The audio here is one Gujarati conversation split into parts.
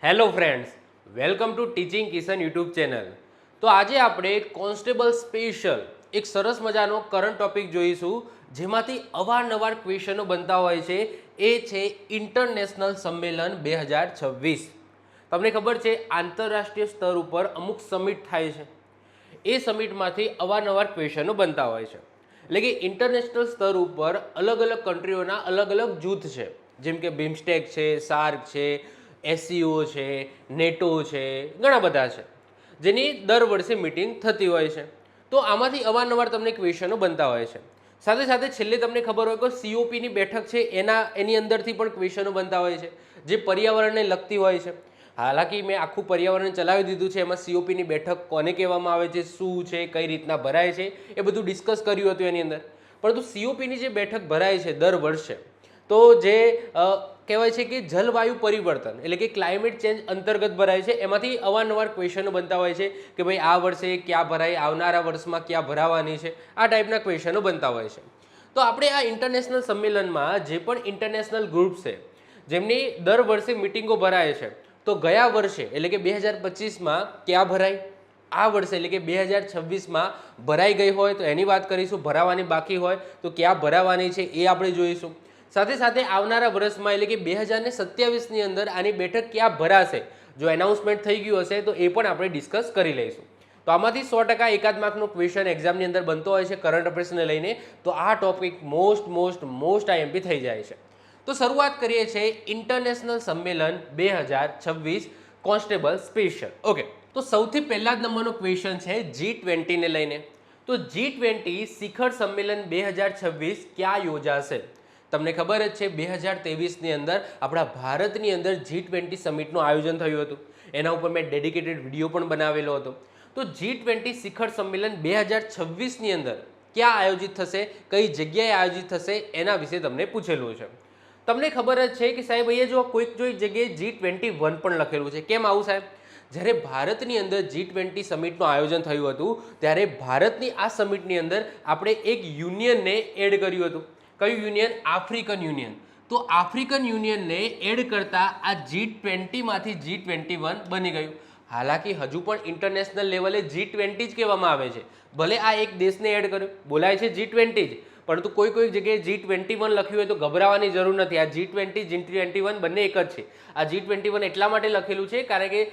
Hello friends, welcome to teaching Kishan YouTube channel. તો આજે આપણે કોન્સ્ટેબલ સ્પેશિયલ એક સરસ મજાનો કરંટ ટોપિક જોઈશું, જેમાંથી અવારનવાર ક્વેશ્ચનો બનતા હોય છે. એ છે ઇન્ટરનેશનલ સંમેલન 2026. તમને ખબર છે, આંતરરાષ્ટ્રીય સ્તર ઉપર અમુક સમિટ થાય છે. એ સમિટમાંથી અવારનવાર ક્વેશ્ચનો બનતા હોય છે. એટલે કે ઇન્ટરનેશનલ સ્તર ઉપર અલગ અલગ કન્ટ્રીઓના અલગ અલગ જૂથ છે, જેમ કે બિમ્સ્ટેક છે, સાર્ક છે, એસસીઓ છે, નેટો છે, ઘણા બધા છે, જેની દર વર્ષે મિટિંગ થતી હોય છે. તો આમાંથી અવારનવાર તમને ક્વેશ્ચનો બનતા હોય છે. સાથે સાથે છેલ્લે તમને ખબર હોય કે સીઓપીની બેઠક છે, એની અંદરથી પણ ક્વેશ્ચનો બનતા હોય છે, જે પર્યાવરણને લગતી હોય છે. હાલાકી મેં આખું પર્યાવરણ ચલાવી દીધું છે, એમાં સીઓપીની બેઠક કોને કહેવામાં આવે છે, શું છે, કઈ રીતના ભરાય છે, એ બધું ડિસ્કસ કર્યું હતું એની અંદર. પરંતુ સીઓપીની જે બેઠક ભરાય છે દર વર્ષે, તો જે કહેવાય છે કે જલવાયુ પરિવર્તન એટલે કે ક્લાઇમેટ ચેન્જ અંતર્ગત ભરાય છે. એમાંથી અવારનવાર ક્વેશ્ચનો બનતા હોય છે કે ભાઈ આ વર્ષે ક્યાં ભરાય, આવનારા વર્ષમાં ક્યાં ભરાવાની છે, આ ટાઈપના ક્વેશ્ચનો બનતા હોય છે. તો આપણે આ ઇન્ટરનેશનલ સંમેલનમાં જે પણ ઇન્ટરનેશનલ ગ્રુપ છે, જેમની દર વર્ષે મિટિંગો ભરાય છે, તો ગયા વર્ષે એટલે કે 2025માં ક્યાં ભરાય, આ વર્ષે એટલે કે 2026માં ભરાઈ ગઈ હોય તો એની વાત કરીશું, ભરાવાની બાકી હોય તો ક્યાં ભરાવાની છે એ આપણે જોઈશું. સાથે સાથે આવનારા વર્ષમાં એટલે કે 2027ની અંદર આની બેઠક ક્યાં ભરાશે, જો એનાઉન્સમેન્ટ થઈ ગયું હશે તો એ પણ આપણે ડિસ્કસ કરી લઈશું. તો આમાંથી 100% એકાદ માર્કનો ક્વેશ્ચન એક્ઝામની અંદર બનતો હોય છે કરંટ અફેર્સને લઈને, તો આ ટોપિક મોસ્ટ આઈએમપી થઈ જાય છે. તો શરૂઆત કરીએ છીએ ઇન્ટરનેશનલ સંમેલન 2026 કોન્સ્ટેબલ સ્પેશિયલ. ઓકે, તો સૌથી પહેલા જ નંબરનો ક્વેશ્ચન છે G20 ને લઈને. તો G20 શિખર સંમેલન 2026 ક્યાં યોજાશે? તમને ખબર જ છે 2023ની અંદર આપણા ભારતની અંદર G20 સમિટનું આયોજન થયું હતું. એના ઉપર મેં ડેડિકેટેડ વિડીયો પણ બનાવેલો હતો. તો G20 શિખર સંમેલન 2026ની અંદર ક્યાં આયોજિત થશે, કઈ જગ્યાએ આયોજિત થશે, એના વિશે તમને પૂછેલું છે. તમને ખબર જ છે કે સાહેબ અહીંયા જો કોઈક જગ્યાએ G21 પણ લખેલું છે. કેમ આવું સાહેબ? જ્યારે ભારતની અંદર G20 સમિટનું આયોજન થયું હતું, ત્યારે ભારતની આ સમિટની અંદર આપણે એક યુનિયનને એડ કર્યું હતું. કયું યુનિયન? African union. તો આફ્રિકન યુનિયનને એડ કરતા આ G20માંથી G21 બની ગયું. હાલાકી હજુ પણ ઇન્ટરનેશનલ લેવલે G20 જ કહેવામાં આવે છે. ભલે આ એક દેશને એડ કર્યો, બોલાય છે G20 જ, પરંતુ કોઈ જગ્યાએ G21 લખ્યું હોય તો ગભરાવાની જરૂર નથી. આ G20 G21 બંને એક જ છે. આ G21 એટલા માટે લખેલું છે કારણ કે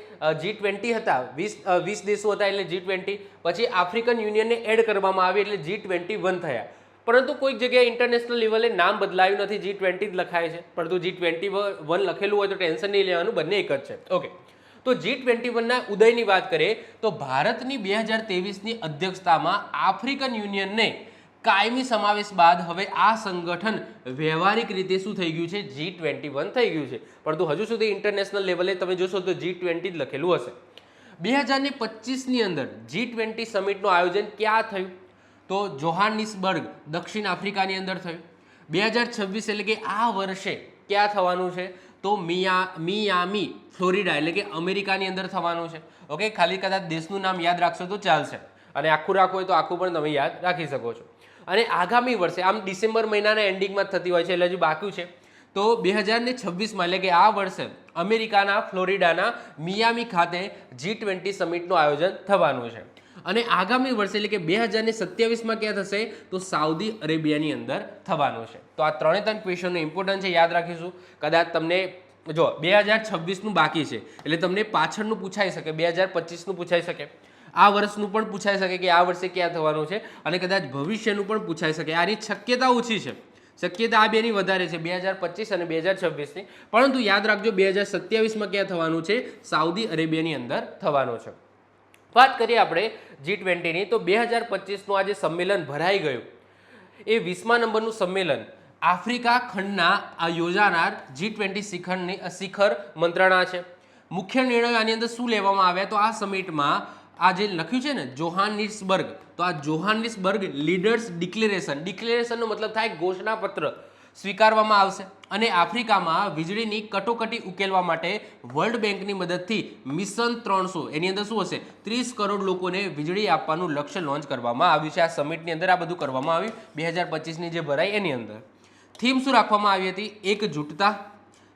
G20 હતા, 20 દેશો હતા એટલે G20, પછી આફ્રિકન યુનિયનને એડ કરવામાં આવી એટલે G21 થયા. પરંતુ કોઈક જગ્યાએ ઇન્ટરનેશનલ લેવલે નામ બદલાયું નથી, G20 જ લખાય છે. પરંતુ G21 લખેલું હોય તો ટેન્શન નહીં લેવાનું, બંને એક જ છે. ઓકે, તો G21ના ઉદયની વાત કરીએ તો ભારતની 2023ની અધ્યક્ષતામાં આફ્રિકન યુનિયનને કાયમી સમાવેશ બાદ હવે આ સંગઠન વ્યવહારિક રીતે શું થઈ ગયું છે? G21 થઈ ગયું છે. પરંતુ હજુ સુધી ઇન્ટરનેશનલ લેવલે તમે જોશો તો G20 જ લખેલું હશે. 2025ની અંદર G20 સમિટનું આયોજન ક્યાં થયું? તો જોહાનિસબર્ગ દક્ષિણ આફ્રિકાની અંદર થયું. 2026 એટલે કે આ વર્ષે ક્યાં થવાનું છે? તો મિયામી ફ્લોરિડા એટલે કે અમેરિકાની અંદર થવાનું છે. ઓકે, ખાલી કદાચ દેશનું નામ યાદ રાખશો તો ચાલશે, અને આખું રાખવું હોય તો આખું પણ તમે યાદ રાખી શકો છો. અને આગામી વર્ષે આમ ડિસેમ્બર મહિનાના એન્ડિંગમાં થતી હોય છે એટલે હજુ બાકી છે. તો 2026માં એટલે કે આ વર્ષે અમેરિકાના ફ્લોરિડાના મિયામી ખાતે G20 સમિટનું આયોજન થવાનું છે. અને આગામી વર્ષે એટલે કે 2027માં ક્યાં થશે? તો સાઉદી અરેબિયાની અંદર થવાનું છે. તો આ ત્રણ ક્વેશ્ચનનો ઇમ્પોર્ટન્ટ છે, યાદ રાખીશું. કદાચ તમને જો 2026નું બાકી છે એટલે તમને પાછળનું પૂછાઈ શકે, 2025નું પૂછાઈ શકે, આ વર્ષનું પણ પૂછાઈ શકે કે આ વર્ષે ક્યાં થવાનું છે, અને કદાચ ભવિષ્યનું પણ પૂછાઈ શકે. આની શક્યતા ઓછી છે, શક્યતા આ બેની વધારે છે, 2025 અને 2026ની. પરંતુ યાદ રાખજો 2027માં ક્યાં થવાનું છે? સાઉદી અરેબિયાની અંદર થવાનું છે. વાત કરીએ આપણે G20ની, તો 2025નું આ જે સંમેલન ભરાઈ ગયું એ 20મા નંબરનું સંમેલન આફ્રિકા ખંડના આ યોજાનાર G20 શિખર મંત્રણા છે. મુખ્ય નિર્ણયો આની અંદર શું લેવામાં આવ્યા? તો આ સમિટમાં આ જે લખ્યું છે ને જોહાનિસબર્ગ, તો આ જોહાનિસબર્ગ લીડર્સ ડિક્લેરેશનનો મતલબ થાય ઘોષણાપત્ર સ્વીકારવામાં આવશે. અને આફ્રિકામાં વીજળીની કટોકટી ઉકેલવા માટે વર્લ્ડ બેંકની મદદથી મિશન 300 એની અંદર શું હશે? 30 કરોડ લોકોને વીજળી આપવાનું લક્ષ્ય લોન્ચ કરવામાં આવ્યું છે. આ સમિટની અંદર આ બધું કરવામાં આવ્યું 2025ની જે ભરાઈ એની અંદર. થીમ શું રાખવામાં આવી હતી? એકજૂટતા,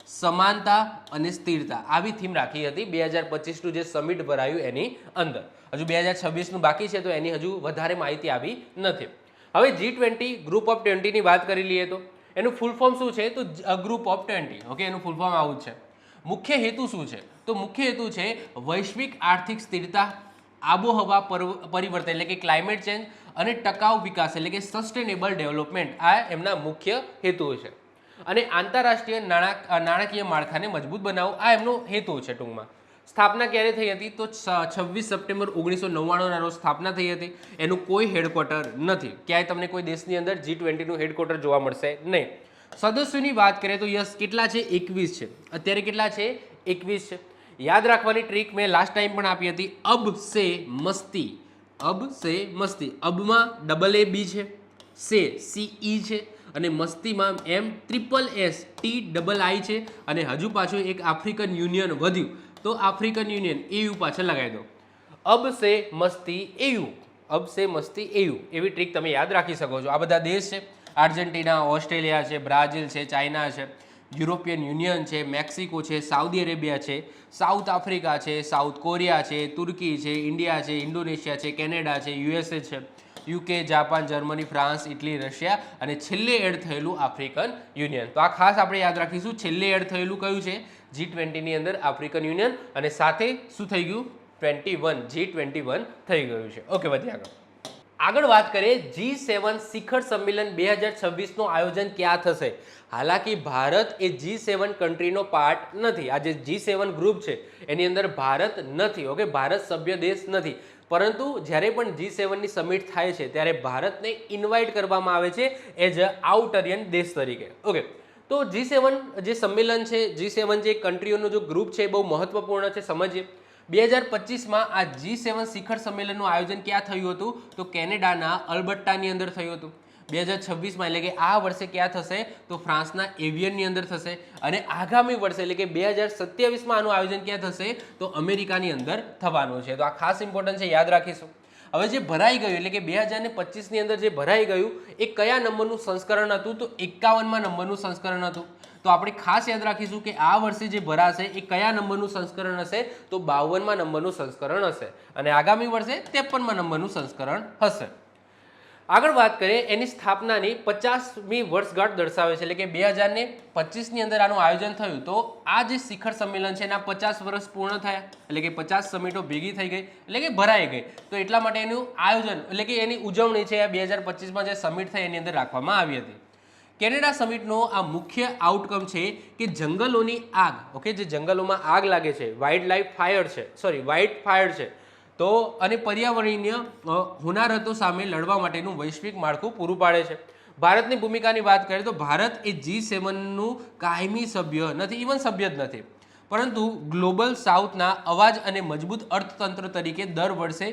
સમાનતા અને સ્થિરતા આવી થીમ રાખી હતી 2025નું જે સમિટ ભરાયું એની અંદર. હજુ 2026નું બાકી છે તો એની હજુ વધારે માહિતી આવી નથી. હવે G20 ગ્રુપ ઓફ 20 ની વાત કરી લઈએ તો એનું ફૂલ ફોર્મ શું છે? તો ગ્રુપ ઓફ 20. ઓકે, એનું ફૂલ ફોર્મ આવું જ છે. મુખ્ય હેતુ શું છે? તો મુખ્ય હેતુ છે વૈશ્વિક આર્થિક સ્થિરતા, આબોહવા પરિવર્તન એટલે કે ક્લાઇમેટ ચેન્જ અને ટકાઉ વિકાસ એટલે કે સસ્ટેનેબલ ડેવલપમેન્ટ. આ એમના મુખ્ય હેતુઓ છે. અને આંતરરાષ્ટ્રીય નાણાકીય માળખાને મજબૂત બનાવવું આ એમનો હેતુ છે. ટૂંકમાં સ્થાપના ક્યારે થઈ હતી? તો 26 સપ્ટેમ્બર 1999ના રોજ સ્થાપના થઈ હતી. એનું કોઈ હેડક્વાર્ટર નથી. ક્યાંય તમને કોઈ દેશની અંદર G20નું હેડક્વાર્ટર જોવા મળશે નહીં. સદસ્યોની વાત કરીએ તો યસ કેટલા છે? 21 છે. અત્યારે કેટલા છે? 21 છે. યાદ રાખવાની ટ્રીક મેં લાસ્ટ ટાઈમ પણ આપી હતી. અબ સે મસ્તી, અબ સે મસ્તી. અબમાં ડબલ એ બી છે, સે CE છે અને મસ્તીમાં MSSSTII છે અને હજુ પાછું એક આફ્રિકન યુનિયન વધ્યું તો આફ્રિકન યુનિયન AU પાછળ લગાવી દો. અબ સે મસ્તી AU, અબ સે મસ્તી AU એવી ટ્રીક તમે યાદ રાખી શકો છો. આ બધા દેશ છે. આર્જેન્ટિના, ઓસ્ટ્રેલિયા છે, બ્રાઝિલ છે, ચાઇના છે, યુરોપિયન યુનિયન છે, મેક્સિકો છે, સાઉદી અરેબિયા છે, સાઉથ આફ્રિકા છે, સાઉથ કોરિયા છે, તુર્કી છે, ઇન્ડિયા છે, ઇન્ડોનેશિયા છે, કેનેડા છે, USA છે, UK, Japan, Germany, France, Italy, Russia અને છેલ્લે એડ થયેલું આફ્રિકન યુનિયન. તો આ ખાસ આપણે યાદ રાખીશું. છેલ્લે એડ થયેલું કયું છે? G20ની અંદર આફ્રિકન યુનિયન અને સાથે શું થઈ ગયું? 21 G21 થઈ ગયું છે. ઓકે, વધીએ આગળ વાત કરીએ. G7 શિખર સંમેલન 2026નું આયોજન ક્યાં થશે? હાલાકી ભારત એ G7 કન્ટ્રીનો પાર્ટ નથી. આ જે G7 ગ્રુપ છે એની અંદર ભારત નથી. ઓકે, ભારત સભ્ય દેશ નથી. પરંતુ જ્યારે પણ G7ની સમિટ થાય છે ત્યારે ભારતને ઇન્વાઇટ કરવામાં આવે છે એઝ અ આઉટરિયન દેશ તરીકે. ઓકે, તો G7 જે સંમેલન છે, G7 જે કન્ટ્રીઓનો જો ગ્રુપ છે એ બહુ મહત્વપૂર્ણ છે. સમજીએ. 2025માં આ G7 શિખર સંમેલનનું આયોજન ક્યાં થયું હતું? તો કેનેડાના અલ્બર્ટાની અંદર થયું હતું. 2026માં એટલે કે આ વર્ષે ક્યાં થશે? તો ફ્રાન્સના એવિયનની અંદર થશે. અને આગામી વર્ષે એટલે કે 2027માં આનું આયોજન ક્યાં થશે? તો અમેરિકાની અંદર થવાનું છે. તો આ ખાસ ઇમ્પોર્ટન્ટ છે, યાદ રાખીશું. હવે જે ભરાઈ ગયું એટલે કે 2025ની અંદર જે ભરાઈ ગયું એ કયા નંબરનું સંસ્કરણ હતું? તો 51મા નંબરનું સંસ્કરણ હતું. તો આપણે ખાસ યાદ રાખીશું કે આ વર્ષે જે ભરાશે એ કયા નંબરનું સંસ્કરણ હશે? તો 52મા નંબરનું સંસ્કરણ હશે અને આગામી વર્ષે 53મા નંબરનું સંસ્કરણ હશે. આગળ વાત કરીએ એની સ્થાપનાની 50મી વર્ષગાંઠ દર્શાવે છે એટલે કે 2025ની અંદર આનું આયોજન થયું તો આ જે શિખર સંમેલન છે એના 50 વર્ષ પૂર્ણ થયા એટલે કે 50 સમિટો ભેગી થઈ ગઈ એટલે કે ભરાઈ ગઈ. તો એટલા માટે એનું આયોજન એટલે કે એની ઉજવણી છે 2025માં જે સમિટ થઈ એની અંદર રાખવામાં આવી હતી. કેનેડા સમિટનો આ મુખ્ય આઉટકમ છે કે જંગલોની આગ, ઓકે, જે જંગલોમાં આગ લાગે છે, વાઇલ્ડ ફાયર છે તો અને પર્યાવરણીય હોનારતો સામે લડવા માટેનું વૈશ્વિક માળખું પૂરું પાડે છે. ભારતની ભૂમિકાની વાત કરીએ તો ભારત એ G7નું કાયમી સભ્ય નથી, ઇવન સભ્ય જ નથી, પરંતુ ગ્લોબલ સાઉથના અવાજ અને મજબૂત અર્થતંત્ર તરીકે દર વર્ષે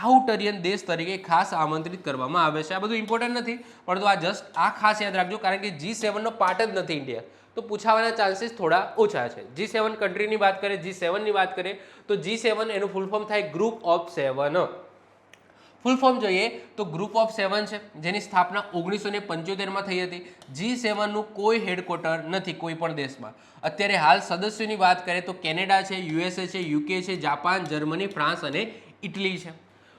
આઉટરિયન દેશ તરીકે ખાસ આમંત્રિત કરવામાં આવે છે. આ બધું ઇમ્પોર્ટન્ટ નથી, પરંતુ આ જસ્ટ આ ખાસ યાદ રાખજો કારણ કે G7નો પાર્ટ જ નથી ઇન્ડિયા, તો પૂછાવાના ચાન્સીસ થોડા ઓછા છે. G7 કન્ટ્રીની વાત કરીએ, G7ની વાત કરીએ તો G7 એનું ફૂલ ફોર્મ થાય ગ્રુપ ઓફ 7. ફૂલ ફોર્મ જોઈએ તો ગ્રુપ ઓફ 7 છે જેની સ્થાપના 1975માં થઈ હતી. G7નું કોઈ હેડક્વાર્ટર નથી કોઈ પણ દેશમાં. અત્યારે હાલ સદસ્યોની વાત કરીએ તો કેનેડા છે, USA છે, UK છે, જાપાન, જર્મની, ફ્રાન્સ અને ઇટલી છે.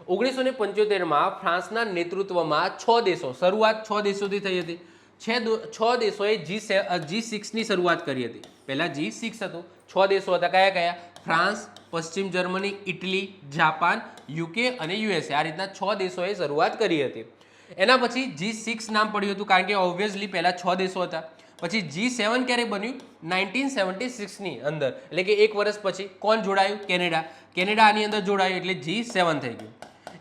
1975માં ફ્રાન્સના નેતૃત્વમાં 6 દેશો, શરૂઆત 6 દેશોથી થઈ હતી. 6 દેશોએ G6ની શરૂઆત કરી હતી. પહેલા G6 હતું, 6 દેશો હતા. કયા કયા? ફ્રાન્સ, પશ્ચિમ જર્મની, ઇટલી, જાપાન, UK અને USA. આ રીતના 6 દેશોએ શરૂઆત કરી હતી. એના પછી G6 નામ પડ્યું હતું કારણ કે ઓબ્વિયસલી પહેલા 6 દેશો હતા. પછી G7 ક્યારે બન્યું? 1976ની અંદર, એટલે કે એક વર્ષ પછી. કોણ જોડાયું? કેનેડા આની અંદર જોડાયું એટલે G7 થઈ ગયું.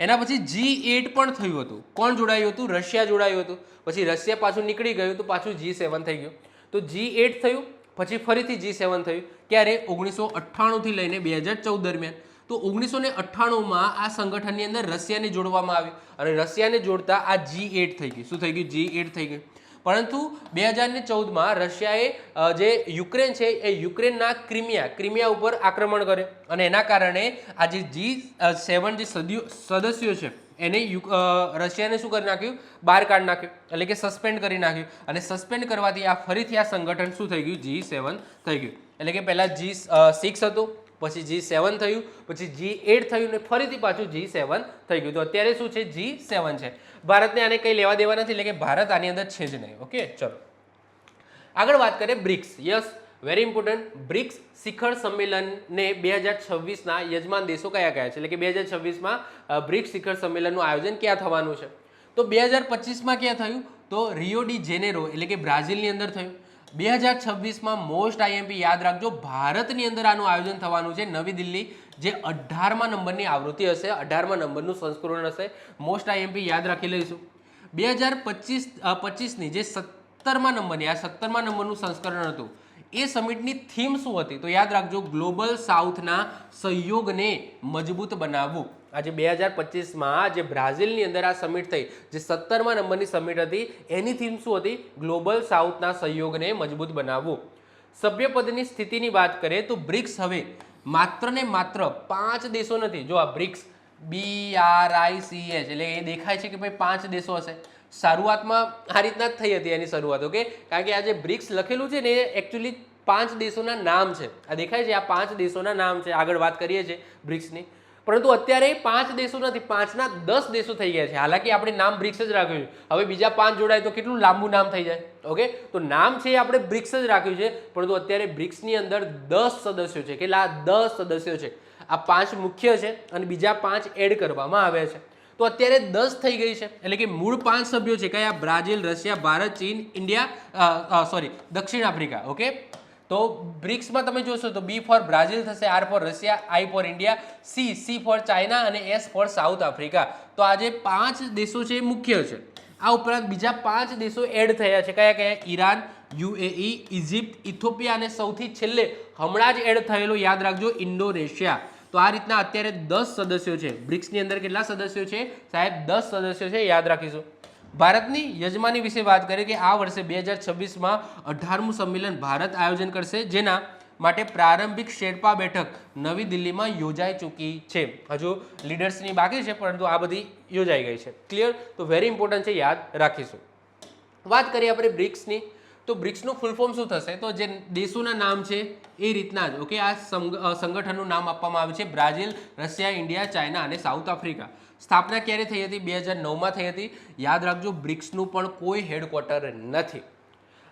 એના પછી G8 પણ થયું હતું. કોણ જોડાયું હતું? રશિયા જોડાયું હતું. પછી રશિયા પાછું નીકળી ગયું તો પાછું G7 થઈ ગયું. તો G8 થયું, પછી ફરીથી G7 થયું. ક્યારે? 1998થી લઈને 2014 દરમિયાન. તો 1998માં આ સંગઠનની અંદર રશિયાને જોડવામાં આવ્યું અને રશિયાને જોડતા આ G8 થઈ ગયું. શું થઈ ગયું? G8 થઈ ગયું. પરંતુ 2014માં રશિયાએ જે યુક્રેન છે એ યુક્રેનના ક્રિમિયા ઉપર આક્રમણ કરે અને એના કારણે આ જે G7 જે સદસ્યો છે એને રશિયાને શું કરી નાખ્યું, બહાર કાઢી નાખ્યું, એટલે કે સસ્પેન્ડ કરી નાખ્યું. અને સસ્પેન્ડ કરવાથી આ ફરીથી આ સંગઠન શું થઈ ગયું, G7 થઈ ગયું. એટલે કે પહેલા G6 હતું, પછી G7 થયું, પછી G8 થયું ને ફરીથી પાછું G7 થઈ ગયું. તો અત્યારે શું છે, G7 છે. ભારતને આને કંઈ લેવા દેવા નથી, એટલે કે ભારત આની અંદર છે જ નહીં. ઓકે, ચલો આગળ વાત કરીએ BRICS. Yes, very important. BRICS શિખર સંમેલનને 2026ના યજમાન દેશો કયા કયા છે, એટલે કે 2026માં બ્રિક્સ શિખર સંમેલનનું આયોજન ક્યાં થવાનું છે? તો 2025માં ક્યાં થયું, તો રિયો ડી જેનેરો એટલે કે બ્રાઝિલની અંદર થયું. 2026માં મોસ્ટ આઈએમપી યાદ રાખજો, ભારતની અંદર આનું આયોજન થવાનું છે, નવી દિલ્હી, જે 18મા નંબરની આવૃત્તિ હશે, 18મા નંબરનું સંસ્કરણ હશે. મોસ્ટ આઈએમપી યાદ રાખી લઈશું. 2025ની જે 17મા નંબરની, આ 17મા નંબરનું સંસ્કરણ હતું, એ સમિટની થીમ શું હતી, તો યાદ રાખજો, ગ્લોબલ સાઉથના સહયોગને મજબૂત બનાવવું. આજે 2025માં જે બ્રાઝિલની અંદર આ સમિટ થઈ, જે 17મા નંબરની સમિટ હતી, એની થીમ શું હતી, ગ્લોબલ સાઉથના સહયોગને મજબૂત બનાવવું. સભ્યપદની સ્થિતિની વાત કરીએ તો બ્રિક્સ હવે માત્ર ને માત્ર 5 દેશો નથી. જો આ બ્રિક્સ BRICS એટલે એ દેખાય છે કે ભાઈ 5 દેશો હશે. શરૂઆતમાં આ રીતના જ થઈ હતી એની શરૂઆત. ઓકે, કારણ કે આ જે બ્રિક્સ લખેલું છે ને એ એકચ્યુઅલી 5 દેશોના નામ છે. આ દેખાય છે, આ 5 દેશોના નામ છે. આગળ વાત કરીએ છીએ બ્રિક્સની, પરંતુ અત્યારે 5 દેશો નથી, 5ના 10 દેશો થઈ ગયા છે. હાલાકી આપણે નામ બ્રિક્સ જ રાખ્યું છે. હવે બીજા 5 જોડાય તો કેટલું લાંબુ નામ થઈ જાય. ઓકે, તો નામ છે આપણે બ્રિક્સ જ રાખ્યું છે, પરંતુ અત્યારે બ્રિક્સની અંદર 10 સદસ્યો છે. કેટલા? 10 સદસ્યો છે. આ 5 મુખ્ય છે અને બીજા 5 એડ કરવામાં આવ્યા છે. તો અત્યારે 10 થઈ ગઈ છે. એટલે કે મૂળ 5 સભ્યો છે કયા? બ્રાઝિલ, રશિયા, ભારત, ચીન, ઇન્ડિયા, દક્ષિણ આફ્રિકા. ઓકે, તો બ્રિક્સમાં તમે જોશો તો B ફોર બ્રાઝિલ થશે, R for Russia, I for India, C for China અને S ફોર સાઉથ આફ્રિકા. તો આ જે 5 દેશો છે એ મુખ્ય છે. આ ઉપરાંત બીજા 5 દેશો એડ થયા છે. કયા કયા? ઈરાન, UAE, ઇજિપ્ત, ઇથોપિયા અને સૌથી છેલ્લે હમણાં જ એડ થયેલો યાદ રાખજો, ઇન્ડોનેશિયા. તો આ રીતના અત્યારે 10 સદસ્યો છે. બ્રિક્સની અંદર કેટલા સદસ્યો છે સાહેબ? 10 સદસ્યો છે, યાદ રાખીશું. ભારતની યજમાની વિશે વાત કરીએ કે આ વર્ષે 2026માં 18મું સંમેલન ભારત આયોજન કરશે, જેના માટે પ્રારંભિક શેરપા બેઠક નવી દિલ્હીમાં યોજાઈ ચૂકી છે. હજુ લીડર્સની બાકી છે, પરંતુ આ બધી યોજાઈ ગઈ છે. ક્લિયર? તો વેરી ઇમ્પોર્ટન્ટ છે, યાદ રાખીશું. વાત કરીએ આપણે બ્રિક્સની, તો બ્રિક્સનું ફૂલ ફોર્મ શું થશે? તો જે દેશોના નામ છે એ રીતના જ. ઓકે, આ સંગઠનનું નામ આપવામાં આવ્યું છે બ્રાઝિલ, રશિયા, ઇન્ડિયા, ચાઇના અને સાઉથ આફ્રિકા. સ્થાપના ક્યારે થઈ હતી? 2009માં થઈ હતી. યાદ રાખજો, બ્રિક્સનું પણ કોઈ હેડક્વાર્ટર નથી.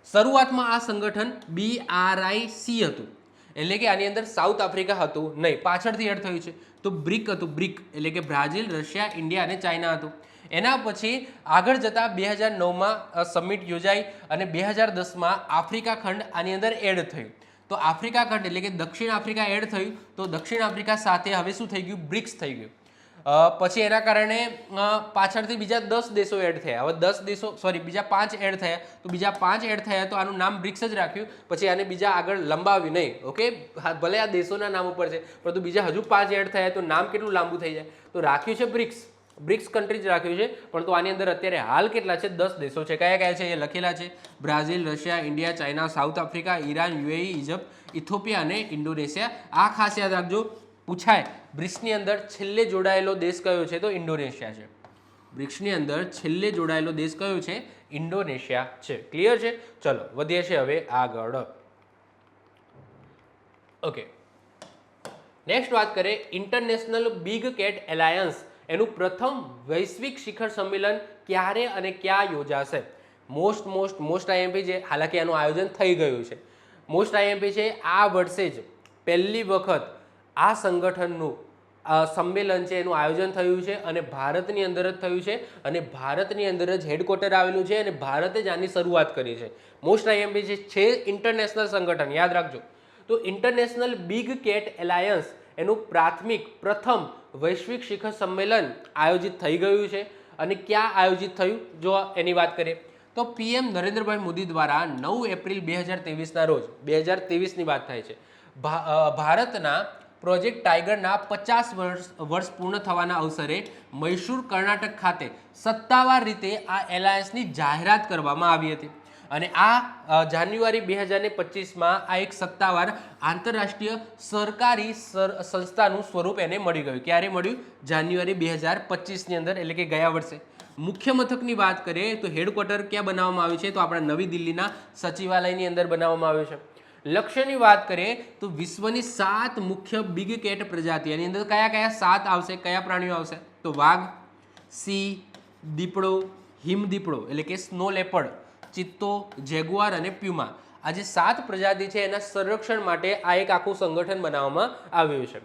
શરૂઆતમાં આ સંગઠન BRIC હતું, એટલે કે આની અંદર સાઉથ આફ્રિકા હતું નહીં, પાછળથી એડ થયું છે. તો બ્રિક હતું, બ્રિક એટલે કે બ્રાઝિલ, રશિયા, ઇન્ડિયા અને ચાઇના હતું. એના પછી આગળ જતા 2009માં સમિટ યોજાઈ અને 2010માં આફ્રિકા ખંડ આની અંદર એડ થયું. તો આફ્રિકા ખંડ એટલે કે દક્ષિણ આફ્રિકા એડ થયું. તો દક્ષિણ આફ્રિકા સાથે હવે શું થઈ ગયું? બ્રિક્સ થઈ ગયું. પછી એના કારણે પાછળથી બીજા 10 દેશો એડ થયા. હવે 10 દેશો બીજા 5 એડ થયા. તો બીજા 5 એડ થયા તો આનું નામ બ્રિક્સ જ રાખ્યું. પછી આને બીજા આગળ લંબાવ્યું નહીં. ઓકે, ભલે આ દેશોના નામ ઉપર છે, પરંતુ બીજા હજુ 5 એડ થયા તો નામ કેટલું લાંબુ થઈ જાય. તો રાખ્યું છે બ્રિક્સ, બ્રિક્સ કન્ટ્રીઝ રાખ્યું છે, પરંતુ આની અંદર અત્યારે હાલ કેટલા છે? 10 દેશો છે. કયા કયા છે એ લખેલા છે? Brazil, Russia, India, China, south Africa, Iran, UAE, Egypt, Ethiopia અને ઇન્ડોનેશિયા. આ ખાસ યાદ રાખજો, પૂછાય. બ્રિક્સની અંદર છેલ્લે જોડાયેલો દેશ કયો છે? તો ઇન્ડોનેશિયા છે. બ્રિક્સની અંદર છેલ્લે જોડાયેલો દેશ કયો છે? ઇન્ડોનેશિયા છે. ક્લિયર છે? ચલો વધીએ છે હવે આગળ. ઓકે, નેક્સ્ટ વાત કરીએ ઇન્ટરનેશનલ બિગ કેટ એલાયન્સ. એનું પ્રથમ વૈશ્વિક શિખર સંમેલન ક્યારે અને ક્યાં યોજાશે? મોસ્ટ આઈએમપી છે. હાલાકી આનું આયોજન થઈ ગયું છે. મોસ્ટ આઈએમપી છે. આ વર્ષે જ પહેલી વખત આ સંગઠનનું સંમેલન છે એનું આયોજન થયું છે અને ભારતની અંદર જ થયું છે અને ભારતની અંદર જ હેડક્વાર્ટર આવેલું છે અને ભારતે જ આની શરૂઆત કરી છે. મોસ્ટ આઈએમપી છે ઇન્ટરનેશનલ સંગઠન, યાદ રાખજો. તો ઇન્ટરનેશનલ બિગ કેટ એલાયન્સ એનું પ્રથમ વૈશ્વિક શિખર સંમેલન આયોજિત થઈ ગયું છે. અને ક્યાં આયોજિત થયું જો એની વાત કરીએ તો PM નરેન્દ્રભાઈ મોદી દ્વારા 9 એપ્રિલ 2023ના રોજ, 2023ની વાત થાય છે, ભારતના પ્રોજેક્ટ ટાઈગરના 50 વર્ષ પૂર્ણ થવાના અવસરે મૈસૂર, કર્ણાટક ખાતે સત્તાવાર રીતે આ એલાયન્સની જાહેરાત કરવામાં આવી હતી. અને આ જાન્યુઆરી 2025માં આ એક સત્તાવાર આંતરરાષ્ટ્રીય સરકારી સંસ્થાનું સ્વરૂપ એને મળી ગયું. ક્યારે મળ્યું? જાન્યુઆરી 2025ની અંદર, એટલે કે ગયા વર્ષે. મુખ્ય મથકની વાત કરીએ તો હેડક્વાર્ટર ક્યાં બનાવવામાં આવ્યું છે? તો આપણા નવી દિલ્હીના સચિવાલયની અંદર બનાવવામાં આવ્યું છે. લક્ષ્યની વાત કરીએ તો વિશ્વની 7 મુખ્ય બિગ કેટ પ્રજાતિ, એની અંદર કયા કયા 7 આવશે? કયા પ્રાણીઓ આવશે? તો વાઘ, સિંહ, દીપડો, હિમદીપડો એટલે કે સ્નો લેપર્ડ, ચિત્તો, જેગુઆર અને પ્યુમા. આ જે 7 પ્રજાતિ છે એના સંરક્ષણ માટે આ એક આખું સંગઠન બનાવવામાં આવ્યું છે.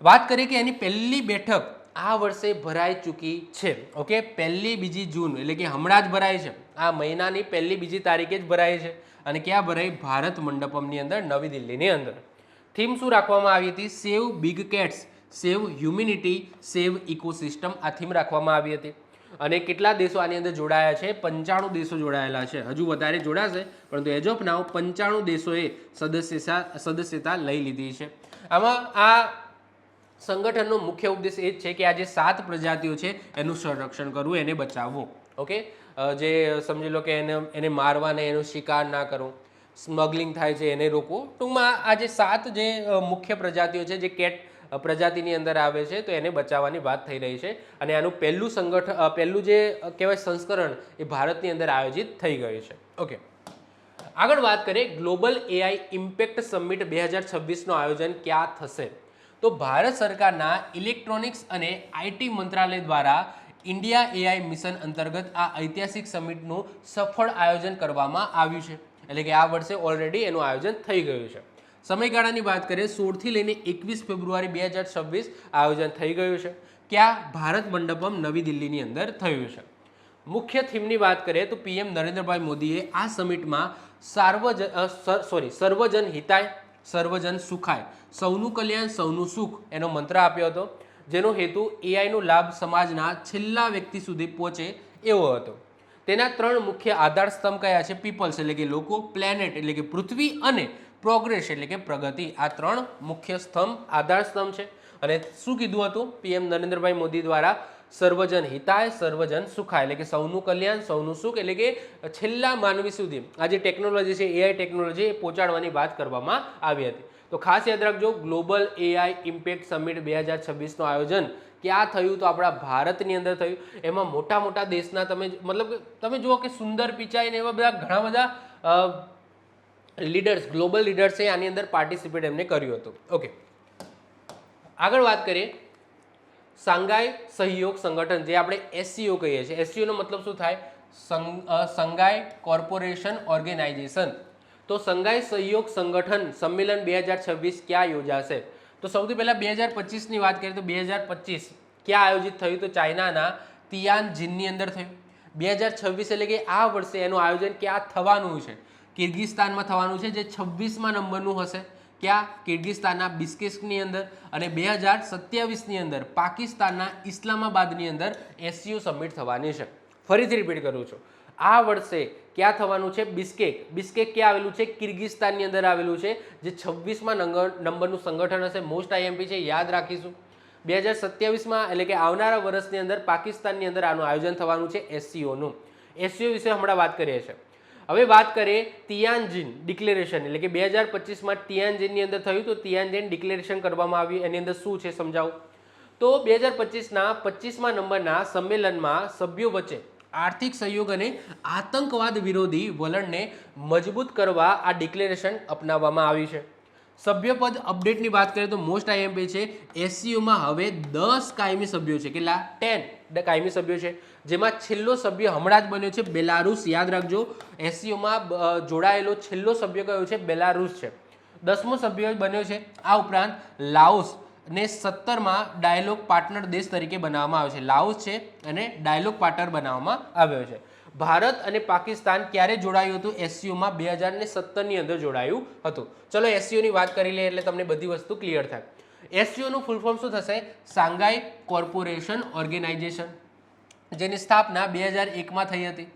વાત કરીએ કે એની પહેલી બેઠક આ વર્ષે ભરાઈ ચૂકી છે. ઓકે, 1-2 જૂન એટલે કે હમણાં જ ભરાય છે. આ મહિનાની 1-2 તારીખે જ ભરાય છે. અને ક્યાં ભરાઈ? ભારત મંડપમની અંદર, નવી દિલ્હીની અંદર. થીમ શું રાખવામાં આવી હતી? સેવ બિગ કેટ્સ, સેવ હ્યુમિનિટી, સેવ ઇકોસિસ્ટમ. આ થીમ રાખવામાં આવી હતી. અને કેટલા દેશો આની અંદર જોડાયા છે? 95 દેશો જોડાયેલા છે. હજુ વધારે જોડાશે, પરંતુ એજ ઓફ નાઉ 95 દેશોએ સદસ્યતા લઈ લીધી છે. આમાં આ સંગઠનનો મુખ્ય ઉદ્દેશ એ જ છે કે આ જે 7 પ્રજાતિઓ છે એનું સંરક્ષણ કરવું, એને બચાવવું. ઓકે, જે સમજી લો કે એને મારવા ને એનો શિકાર ના કરવો, સ્મગલિંગ થાય છે એને રોકવું. ટૂંકમાં આ જે 7 જે મુખ્ય પ્રજાતિઓ છે જે કેટ પ્રજાતિની અંદર આવે છે તો એને બચાવવાની વાત થઈ રહી છે. અને આનું પહેલું જે કહેવાય સંસ્કરણ એ ભારતની અંદર આયોજિત થઈ ગયું છે. ઓકે, આગળ વાત કરીએ ગ્લોબલ એઆઈ ઇમ્પેક્ટ સમિટ 2026નું આયોજન ક્યાં થશે? તો ભારત સરકારના ઇલેક્ટ્રોનિક્સ અને આઈટી મંત્રાલય દ્વારા ઇન્ડિયા એઆઈ મિશન અંતર્ગત આ ઐતિહાસિક સમિટનું સફળ આયોજન કરવામાં આવ્યું છે. એટલે કે આ વર્ષે ઓલરેડી એનું આયોજન થઈ ગયું છે. સમયગાળાની વાત કરીએ 16 થી લઈને 21 ફેબ્રુઆરી 2026 આયોજન થઈ ગયું છે. ક્યાં? ભારત મંડપમ, નવી દિલ્હીની અંદર થયું છે. મુખ્ય થીમની વાત કરીએ તો પીએમ નરેન્દ્રભાઈ મોદીએ આ સમિટમાં સર્વજન હિતાય, સર્વજન સુખાય, સૌનું કલ્યાણ, સૌનું સુખ એનો મંત્ર આપ્યો હતો, જેનો હેતુ એઆઈનો લાભ સમાજના છેલ્લા વ્યક્તિ સુધી પહોંચે એવો હતો. તેના 3 મુખ્ય આધાર સ્તંભ કયા છે? પીપલ્સ એટલે કે લોકો, પ્લેનેટ એટલે કે પૃથ્વી અને પ્રોગ્રેસ એટલે કે પ્રગતિ. આ 3 મુખ્ય સ્તંભ, આધાર સ્તંભ છે. અને શું કીધું હતું પીએમ નરેન્દ્રભાઈ મોદી દ્વારા? સર્વજન હિતાય, સર્વજન સુખાય એટલે કે સૌનું કલ્યાણ, સૌનું સુખ, એટલે કે છેલ્લા માનવી સુધી આ જે ટેકનોલોજી છે એઆઈ ટેકનોલોજી એ પહોંચાડવાની વાત કરવામાં આવી હતી. તો ખાસ યાદ રાખજો, ગ્લોબલ એઆઈ ઇમ્પેક્ટ સમિટ 2026નું આયોજન ક્યાં થયું? તો આપણા ભારતની અંદર થયું. એમાં મોટા મોટા દેશના તમે જુઓ કે સુંદર પિચાઈ ને એવા બધા ઘણા બધા લીડર્સ, ગ્લોબલ લીડર્સે આની અંદર પાર્ટિસિપેટ એમને કર્યું હતું. ઓકે, આગળ વાત કરીએ શાંઘાઈ સહયોગ સંગઠન, જે આપણે એસસીઓ કહીએ છીએ. એસસીઓનો મતલબ શું થાય? Shanghai Corporation Organisation. તો શાંઘાઈ સહયોગ સંગઠન સંમેલન 2026 ક્યાં યોજાશે? તો સૌથી પહેલાં 2025ની વાત કરીએ તો 2025 ક્યાં આયોજિત થયું? તો ચાઇનાના તિયાનજિનની અંદર થયું. 2026 એટલે કે આ વર્ષે એનું આયોજન ક્યાં થવાનું છે? કિર્ગિસ્તાનમાં થવાનું છે, જે 26મા નંબરનું હશે. ક્યાં? કિર્ગિસ્તાનના બિસ્કેકની અંદર. અને 2027ની અંદર પાકિસ્તાનના ઇસ્લામાબાદની અંદર એસસીઓ સમિટ થવાની છે. ફરીથી રિપીટ કરું છું, આ વર્ષે ક્યાં થવાનું છે? બિસ્કેક. બિસ્કેક ક્યાં આવેલું છે? કિર્ગિસ્તાનની અંદર આવેલું છે, જે 26મા નંબરનું સંગઠન હશે. મોસ્ટ આઈએમપી છે, યાદ રાખીશું. 2027માં એટલે કે આવનારા વર્ષની અંદર પાકિસ્તાનની અંદર આનું આયોજન થવાનું છે એસસીઓનું. એસસીઓ વિશે હમણાં વાત કરીએ છીએ. હવે વાત કરીએ તિયાનજિન ડિક્લેરેશન, એટલે કે 2025માં તિયાનજિનની અંદર થયું. તો તિયાનજિન ડિક્લેરેશન કરવામાં આવ્યું, એની અંદર શું છે સમજાવું. તો 2025ના 25મા નંબરના સંમેલનમાં સભ્યો વચ્ચે આર્થિક સહયોગ અને આતંકવાદ વિરોધી વલણને મજબૂત કરવા આ ડિક્લેરેશન અપનાવવામાં આવી છે. સભ્યપદ અપડેટની વાત કરીએ તો મોસ્ટ આઈએમપી છે. એસસીઓમાં હવે 10 કાયમી સભ્યો છે. કેટલા? 10 કાયમી સભ્યો છે, જેમાં છેલ્લો સભ્ય હમણાં જ બન્યો છે બેલારુસ. યાદ રાખજો, એસસીઓમાં જોડાયેલો છેલ્લો સભ્ય કયો છે? બેલારુસ છે. 10મો સભ્ય બન્યો છે. આ ઉપરાંત લાઓસ ને 17માં ડાયલોગ પાર્ટનર દેશ તરીકે બનાવવામાં આવ્યો છે. લાઓસ છે અને ડાયલોગ પાર્ટનર બનાવવામાં આવ્યો છે. ભારત અને પાકિસ્તાન ક્યારે જોડાયું હતું? એસસીઓમાં 2017ની અંદર જોડાયું હતું. ચલો એસસીઓની વાત કરી લઈએ એટલે તમને બધી વસ્તુ ક્લિયર થાય. એસસીઓનું ફૂલ ફોર્મ શું થશે? શાંઘાઈ કોર્પોરેશન ઓર્ગેનાઇઝેશન, જેની સ્થાપના 2001માં થઈ હતી.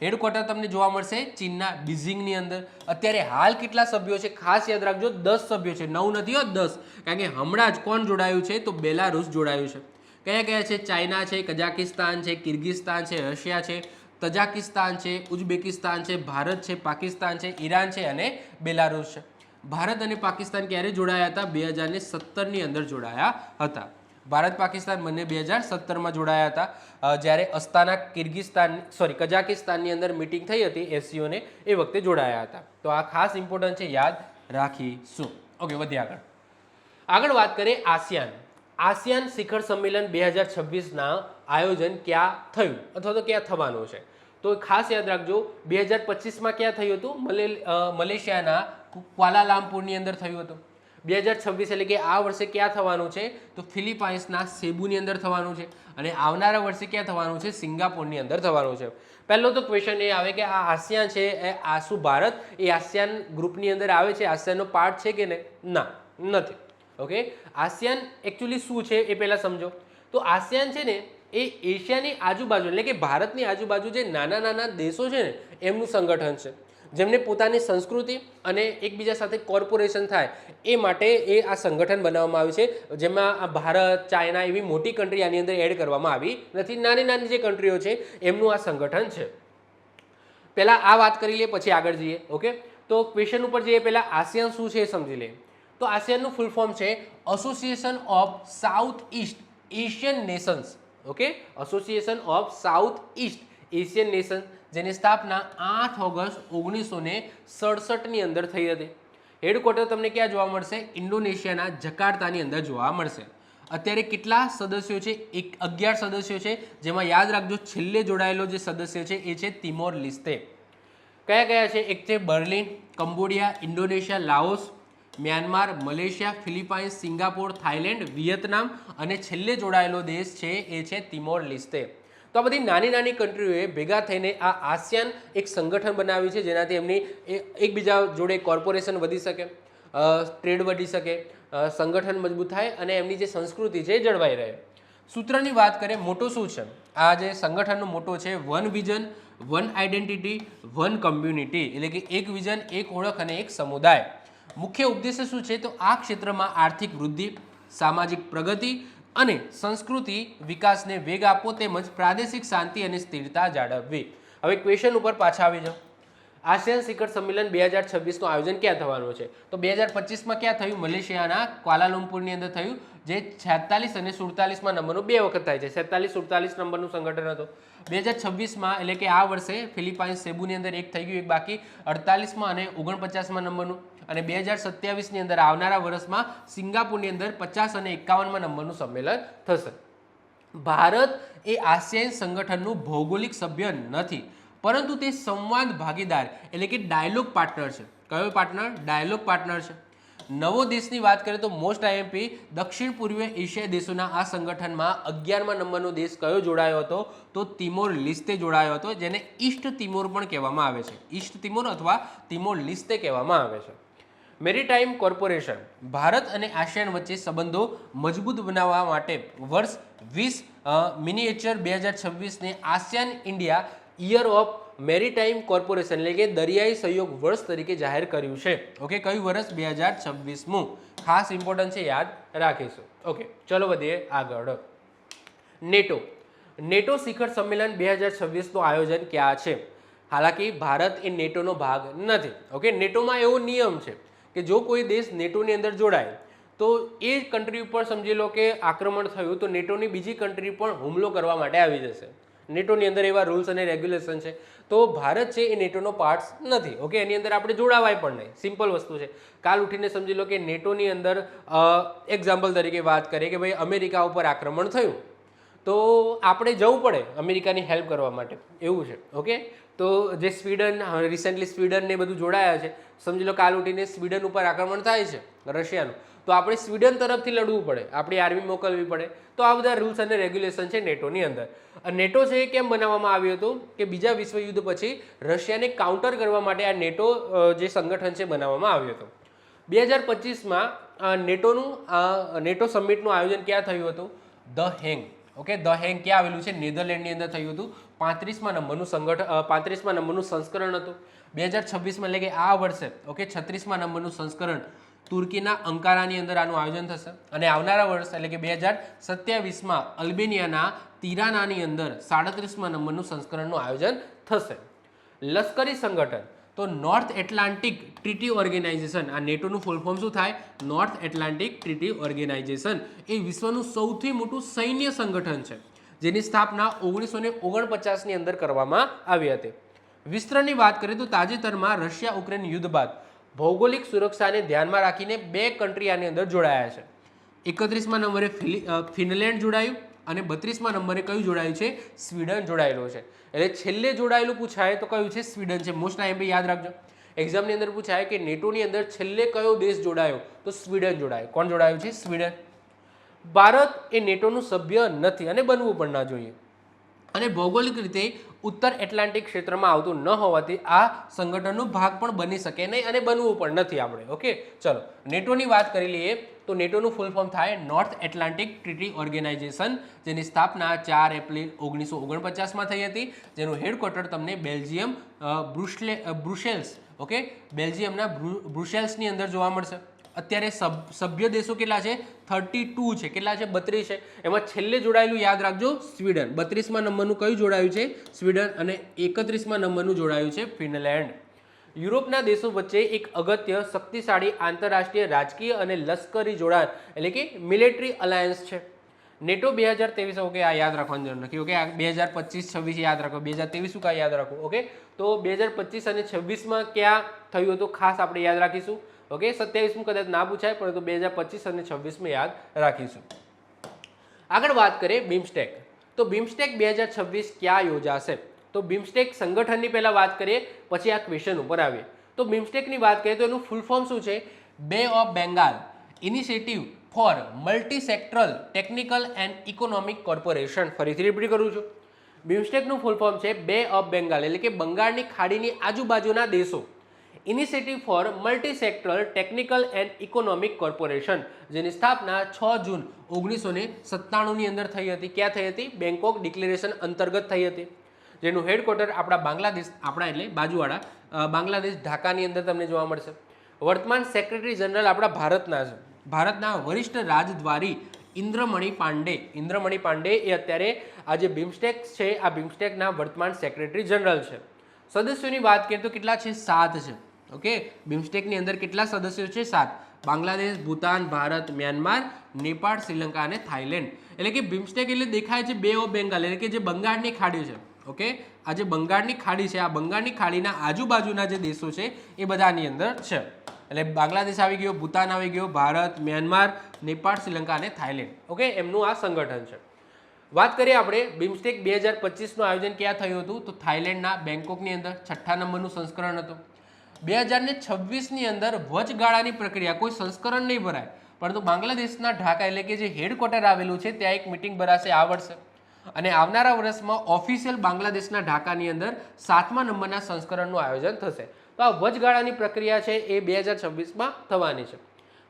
હેડક્વાર્ટર તમને જોવા મળશે ચીનના બીજિંગની અંદર. અત્યારે હાલ કેટલા સભ્યો છે? ખાસ યાદ રાખજો, 10 સભ્યો છે, 9 નથી હો, 10. કારણ કે હમણાં જ કોણ જોડાયું છે? તો બેલારુસ જોડાયું છે. કયા કયા છે? ચાઇના છે, કઝાકિસ્તાન છે, કિર્ગિસ્તાન છે, રશિયા છે, તજાકિસ્તાન છે, ઉઝબેકિસ્તાન છે, ભારત છે, પાકિસ્તાન છે, ઈરાન છે અને બેલારુસ છે. ભારત અને પાકિસ્તાન ક્યારે જોડાયા હતા? 2017ની અંદર જોડાયા હતા. ભારત પાકિસ્તાન બંને 2017માં જોડાયા હતા, જ્યારે અસ્તાના કઝાકિસ્તાનની અંદર મીટિંગ થઈ હતી એસસીઓને, એ વખતે જોડાયા હતા. તો આ ખાસ ઇમ્પોર્ટન્ટ છે, યાદ રાખીશું. ઓકે, વધીએ આગળ વાત કરીએ આસિયાન શિખર સંમેલન 2026ના આયોજન ક્યાં થયું અથવા તો ક્યાં થવાનું છે? તો ખાસ યાદ રાખજો, 2025માં ક્યાં થયું હતું? મલેશિયાના ક્વાલાલામપુરની અંદર થયું હતું. 2026 એટલે કે આ વર્ષે ક્યાં થવાનું છે? તો ફિલિપાઇન્સના સેબુની અંદર થવાનું છે. અને આવનારા વર્ષે ક્યાં થવાનું છે? સિંગાપોરની અંદર થવાનું છે. પહેલો તો ક્વેશ્ચન એ આવે કે આ આસિયાન છે એ શું ભારત એ આસિયાન ગ્રુપની અંદર આવે છે? આસિયાનનો પાર્ટ છે કે ના? નથી. ઓકે, આસિયાન એકચ્યુઅલી શું છે એ પહેલાં સમજો. તો આસિયાન છે ને એ એશિયાની આજુબાજુ એટલે કે ભારતની આજુબાજુ જે નાના નાના દેશો છે ને એમનું સંગઠન છે, જેમને પોતાની સંસ્કૃતિ અને એકબીજા સાથે કોર્પોરેશન થાય એ માટે એ આ સંગઠન બનાવવામાં આવ્યું છે, જેમાં આ ભારત, ચાઇના એવી મોટી કન્ટ્રી આની અંદર એડ કરવામાં આવી નથી. નાની નાની જે કન્ટ્રીઓ છે એમનું આ સંગઠન છે. પહેલાં આ વાત કરી લઈએ, પછી આગળ જઈએ. ઓકે, તો ક્વેશ્ચન ઉપર જઈએ. પહેલાં આસિયાન શું છે એ સમજી લઈએ. તો આસિયાનનું ફૂલ ફોર્મ છે association of south East Asian Nations. Okay, association of south East Asian Nations, જેની સ્થાપના 8 ઓગસ્ટ 1967ની અંદર થઈ હતી. હેડક્વાર્ટર તમને ક્યાં જોવા મળશે? ઇન્ડોનેશિયાના જકાર્તાની અંદર જોવા મળશે. અત્યારે કેટલા સદસ્યો છે? 11 સદસ્યો છે, જેમાં યાદ રાખજો છેલ્લે જોડાયેલો જે સદસ્ય છે એ છે તિમોર લિસ્તે. કયા કયા છે? એક છે Berlin, Cambodia, Indonesia, Laos, Myanmar, Malaysia, Philippines, Singapore, Thailand, Vietnam અને છેલ્લે જોડાયેલો દેશ છે એ છે તિમોર લિસ્તે. તો આ બધી નાની નાની કન્ટ્રીઓએ ભેગા થઈને આ આસિયાન એક સંગઠન બનાવ્યું છે, જેનાથી એમની એકબીજા જોડે કોર્પોરેશન વધી શકે, ટ્રેડ વધી શકે, સંગઠન મજબૂત થાય અને એમની જે સંસ્કૃતિ છે એ જળવાઈ રહે. સૂત્રની વાત કરીએ, મોટો શું છે? આ જે સંગઠનનો મોટો છે one vision, one identity, one community, એટલે કે એક વિઝન, એક ઓળખ અને એક સમુદાય. મુખ્ય ઉદ્દેશ્ય શું છે? તો આ ક્ષેત્રમાં આર્થિક વૃદ્ધિ, સામાજિક પ્રગતિ અને સંસ્કૃતિ વિકાસને વેગ આપવો, તેમજ પ્રાદેશિક શાંતિ અને સ્થિરતા જાળવવી. હવે ક્વેશ્ચન ઉપર પાછા આવી જાઓ. આસિયાન શિખર સંમેલન 2026નું આયોજન ક્યાં થવાનું છે? તો 2025માં ક્યાં થયું? મલેશિયાના ક્વાલાલુમ્પુરની અંદર થયું, જે 46 અને 47માં નંબરનું 2 વખત થાય છે. 47-47 નંબરનું સંગઠન હતું. 2026માં એટલે કે આ વર્ષે ફિલિપાઇન્સ સેબુની અંદર એક થઈ ગયું, એક બાકી 48માં અને 49માં નંબરનું. અને 2027ની અંદર આવનારા વર્ષમાં સિંગાપુરની અંદર 50 અને 51માં નંબરનું સંમેલન થશે. ભારત એ આસિયાન સંગઠનનું ભૌગોલિક સભ્ય નથી, પરંતુ તે સંવાદ ભાગીદાર એટલે કે ડાયલોગ પાર્ટનર છે. કયો પાર્ટનર? ડાયલોગ પાર્ટનર છે. નવો દેશની વાત કરીએ તો મોસ્ટ આઈએમપી દક્ષિણ પૂર્વીય એશિયાઈ દેશોના આ સંગઠનમાં 11મા નંબરનો દેશ કયો જોડાયો હતો? તો તિમોર લિસ્તે જોડાયો હતો, જેને ઈસ્ટ તિમોર પણ કહેવામાં આવે છે. ઈસ્ટ તિમોર અથવા તિમોર લિસ્તે કહેવામાં આવે છે. મેરીટાઈમ કોર્પોરેશન ભારત અને આસિયાન વચ્ચે સંબંધો મજબૂત બનાવવા માટે વર્ષ 20 મિનિએચર 2026ને ASEAN India year of maritime corporation એટલે કે દરિયાઈ સહયોગ વર્ષ તરીકે જાહેર કર્યું છે. ઓકે, કયું વર્ષ? 2026મું. ખાસ ઇમ્પોર્ટન્ટ છે, યાદ રાખીશું. ઓકે, ચલો વધીએ આગળ. નેટો શિખર સંમેલન 2026નું આયોજન ક્યાં છે? હાલાકી ભારત એ નેટોનો ભાગ નથી. ઓકે, નેટોમાં એવો નિયમ છે કે જો કોઈ દેશ નેટોની અંદર જોડાય તો એ કન્ટ્રી ઉપર સમજી લો કે આક્રમણ થયું તો નેટોની બીજી કન્ટ્રી પણ હુમલો કરવા માટે આવી જશે. નેટોની અંદર એવા રૂલ્સ અને રેગ્યુલેશન છે. તો ભારત છે એ નેટોનો પાર્ટ નથી. ઓકે, એની અંદર આપણે જોડાવાય પણ નહીં. સિમ્પલ વસ્તુ છે. કાલ ઉઠીને સમજી લો કે નેટોની અંદર એક્ઝામ્પલ તરીકે વાત કરીએ કે ભાઈ અમેરિકા ઉપર આક્રમણ થયું તો આપણે જવું પડે અમેરિકાની હેલ્પ કરવા માટે, એવું છે. ઓકે, તો જે સ્વીડન રિસેન્ટલી સ્વીડન ને બધું જોડાયા છે, સમજી લો કાલ ઉઠીને સ્વીડન ઉપર આક્રમણ થાય છે રશિયાનું, તો આપણે સ્વીડન તરફથી લડવું પડે, આપણી આર્મી મોકલવી પડે. તો આ બધા રૂલ્સ અને રેગ્યુલેશન છે નેટોની અંદર. નેટો છે એ કેમ બનાવવામાં આવ્યું હતું કે બીજા વિશ્વયુદ્ધ પછી રશિયાને કાઉન્ટર કરવા માટે આ નેટો જે સંગઠન છે બનાવવામાં આવ્યું હતું. 2025માં નેટો સમિટનું આયોજન ક્યાં થયું હતું? The Hague. Okay, the Hague ક્યાં આવેલું છે? નેધરલેન્ડની અંદર થયું હતું. 35મા નંબરનું સંસ્કરણ હતું. 2026માં એટલે કે આ વર્ષે ઓકે 36મા નંબરનું સંસ્કરણ તુર્કીના અંકારાની અંદર આનું આયોજન થશે અને આવનારા વર્ષ એટલે કે 2027માં અલ્બેનિયાના તિરાનાની અંદર 37મા નંબરનું સંસ્કરણનું આયોજન થશે. લશ્કરી સંગઠન તો નોર્થ એટલાન્ટિક ટ્રીટી ઓર્ગેનાઇઝેશન, આ નેટોનું ફૂલ ફોર્મ શું થાય? નોર્થ એટલાન્ટિક ટ્રીટી ઓર્ગેનાઇઝેશન એ વિશ્વનું સૌથી મોટું સૈન્ય સંગઠન છે, જેની સ્થાપના 1949ની અંદર કરવામાં આવી હતી. વિસ્તરણની વાત કરીએ તો તાજેતરમાં રશિયા યુક્રેન યુદ્ધ બાદ ભૌગોલિક સુરક્ષાને ધ્યાનમાં રાખીને 2 કન્ટ્રી આની અંદર જોડાયા છે. 31મા નંબરે ફિનલેન્ડ જોડાયું અને 32મા નંબરે કયું જોડાયું છે? સ્વીડન જોડાયેલું છે. એટલે છેલ્લે જોડાયેલું પૂછાય તો કયું છે? સ્વીડન છે. મોસ્ટ ટાઈમ યાદ રાખજો, એક્ઝામની અંદર પૂછાય કે નેટોની અંદર છેલ્લે કયો દેશ જોડાયો? તો સ્વીડન જોડાયો. કોણ જોડાયું છે? સ્વીડન. ભારત એ નેટોનું સભ્ય નથી અને બનવું પણ ના જોઈએ, અને ભૌગોલિક રીતે ઉત્તર એટલાન્ટિક ક્ષેત્રમાં આવતું ન હોવાથી આ સંગઠનનો ભાગ પણ બની શકે નહીં અને બનવું પણ નથી આપણે. ઓકે, ચલો નેટોની વાત કરી લઈએ તો નેટોનું ફૂલ ફોર્મ થાય નોર્થ એટલાન્ટિક ટ્રીટી ઓર્ગેનાઇઝેશન, જેની સ્થાપના 4 એપ્રિલ 1949માં થઈ હતી, જેનું હેડક્વાર્ટર તમને બેલ્જિયમ બ્રુસેલ્સ, ઓકે, બેલ્જિયમના બ્રુસેલ્સની અંદર જોવા મળશે. અત્યારે સભ્ય દેશો કેટલા છે? 32 છે. કેટલા છે? 32 છે. એમાં છેલ્લે જોડાયેલું યાદ રાખજો સ્વીડન. 32મા નંબરનું કયું જોડાયું છે? સ્વીડન. અને 31મા નંબરનું જોડાયું છે ફિનલેન્ડ. યુરોપના દેશો વચ્ચે એક અગત્ય શક્તિશાળી આંતરરાષ્ટ્રીય રાજકીય અને લશ્કરી જોડાણ એટલે કે મિલિટરી અલાયન્સ છે. નેટો 2023, ઓકે, આ યાદ રાખવાની જરૂર નથી. ઓકે, આ 2025-26 યાદ રાખો, 2023 શું યાદ રાખો. ઓકે, તો 2025 અને 26માં ક્યાં થયું હતું ખાસ આપણે યાદ રાખીશું. ઓકે, 27મું કદાચ ના પૂછાય, પરંતુ 2025 અને 26માં યાદ રાખીશું. આગળ વાત કરીએ બિમસ્ટેક. તો બિમસ્ટેક 2026 ક્યાં યોજાશે? તો બિમસ્ટેક સંગઠનની પહેલા વાત કરીએ, પછી આ ક્વેશ્ચન ઉપર આવીએ. તો બિમસ્ટેકની વાત કરીએ તો એનું ફૂલ ફોર્મ શું છે? બે of Bengal initiative four multi sectoral technical and economic corporation. ફરીથી રિપીટ કરું છું, બિમસ્ટેકનું ફૂલ ફોર્મ છે બે ઓફ બેંગાલ એટલે કે બંગાળની ખાડીની આજુબાજુના દેશો initiative four multi sectoral technical and economic corporation, જેની સ્થાપના 6 જૂન 1997ની અંદર થઈ હતી. ક્યાં થઈ હતી? બેંકોક ડિક્લેરેશન અંતર્ગત થઈ હતી, જેનું હેડક્વાર્ટર આપણા બાંગ્લાદેશ, આપણા એટલે બાજુવાળા બાંગ્લાદેશ ઢાકાની અંદર તમને જોવા મળશે. વર્તમાન સેક્રેટરી જનરલ આપણા ભારતના છે. ભારતના વરિષ્ઠ રાજદ્વારી ઇન્દ્રમણી પાંડે એ અત્યારે આ જે બિમસ્ટેક છે આ બિમસ્ટેકના વર્તમાન સેક્રેટરી જનરલ છે. સદસ્યોની વાત કરીએ તો કેટલા છે? 7 છે. ઓકે, બિમસ્ટેકની અંદર કેટલા સદસ્યો છે? 7. બાંગ્લાદેશ, ભૂતાન, ભારત, મ્યાનમાર, નેપાળ, શ્રીલંકા અને થાઈલેન્ડ. એટલે કે બિમસ્ટેક એટલે દેખાય છે બે ઓફ બેંગાલ એટલે કે જે બંગાળની ખાડી છે. ઓકે, આ જે બંગાળની ખાડી છે, આ બંગાળની ખાડીના આજુબાજુના જે દેશો છે એ બધાની અંદર છે. એટલે બાંગ્લાદેશ આવી ગયો, ભૂતાન આવી ગયો, ભારત, મ્યાનમાર, નેપાળ, શ્રીલંકા અને થાઈલેન્ડ. ઓકે, એમનું આ સંગઠન છે. વાત કરીએ આપણે બિમસ્ટેક 2025નું આયોજન ક્યાં થયું હતું? તો થાઈલેન્ડના બેંકોકની અંદર 6ઠ્ઠા નંબરનું સંસ્કરણ હતું. 2026ની અંદર વચગાળાની પ્રક્રિયા, કોઈ સંસ્કરણ નહીં ભરાય, પરંતુ બાંગ્લાદેશના ઢાકા એટલે કે જે હેડક્વાર્ટર આવેલું છે ત્યાં એક મિટિંગ ભરાશે આ વર્ષે, અને આવનારા વર્ષમાં ઓફિશિયલ બાંગ્લાદેશના ઢાકાની અંદર 7મા નંબરના સંસ્કરણનું આયોજન થશે. તો આ વચગાળાની પ્રક્રિયા છે એ 2026માં થવાની છે.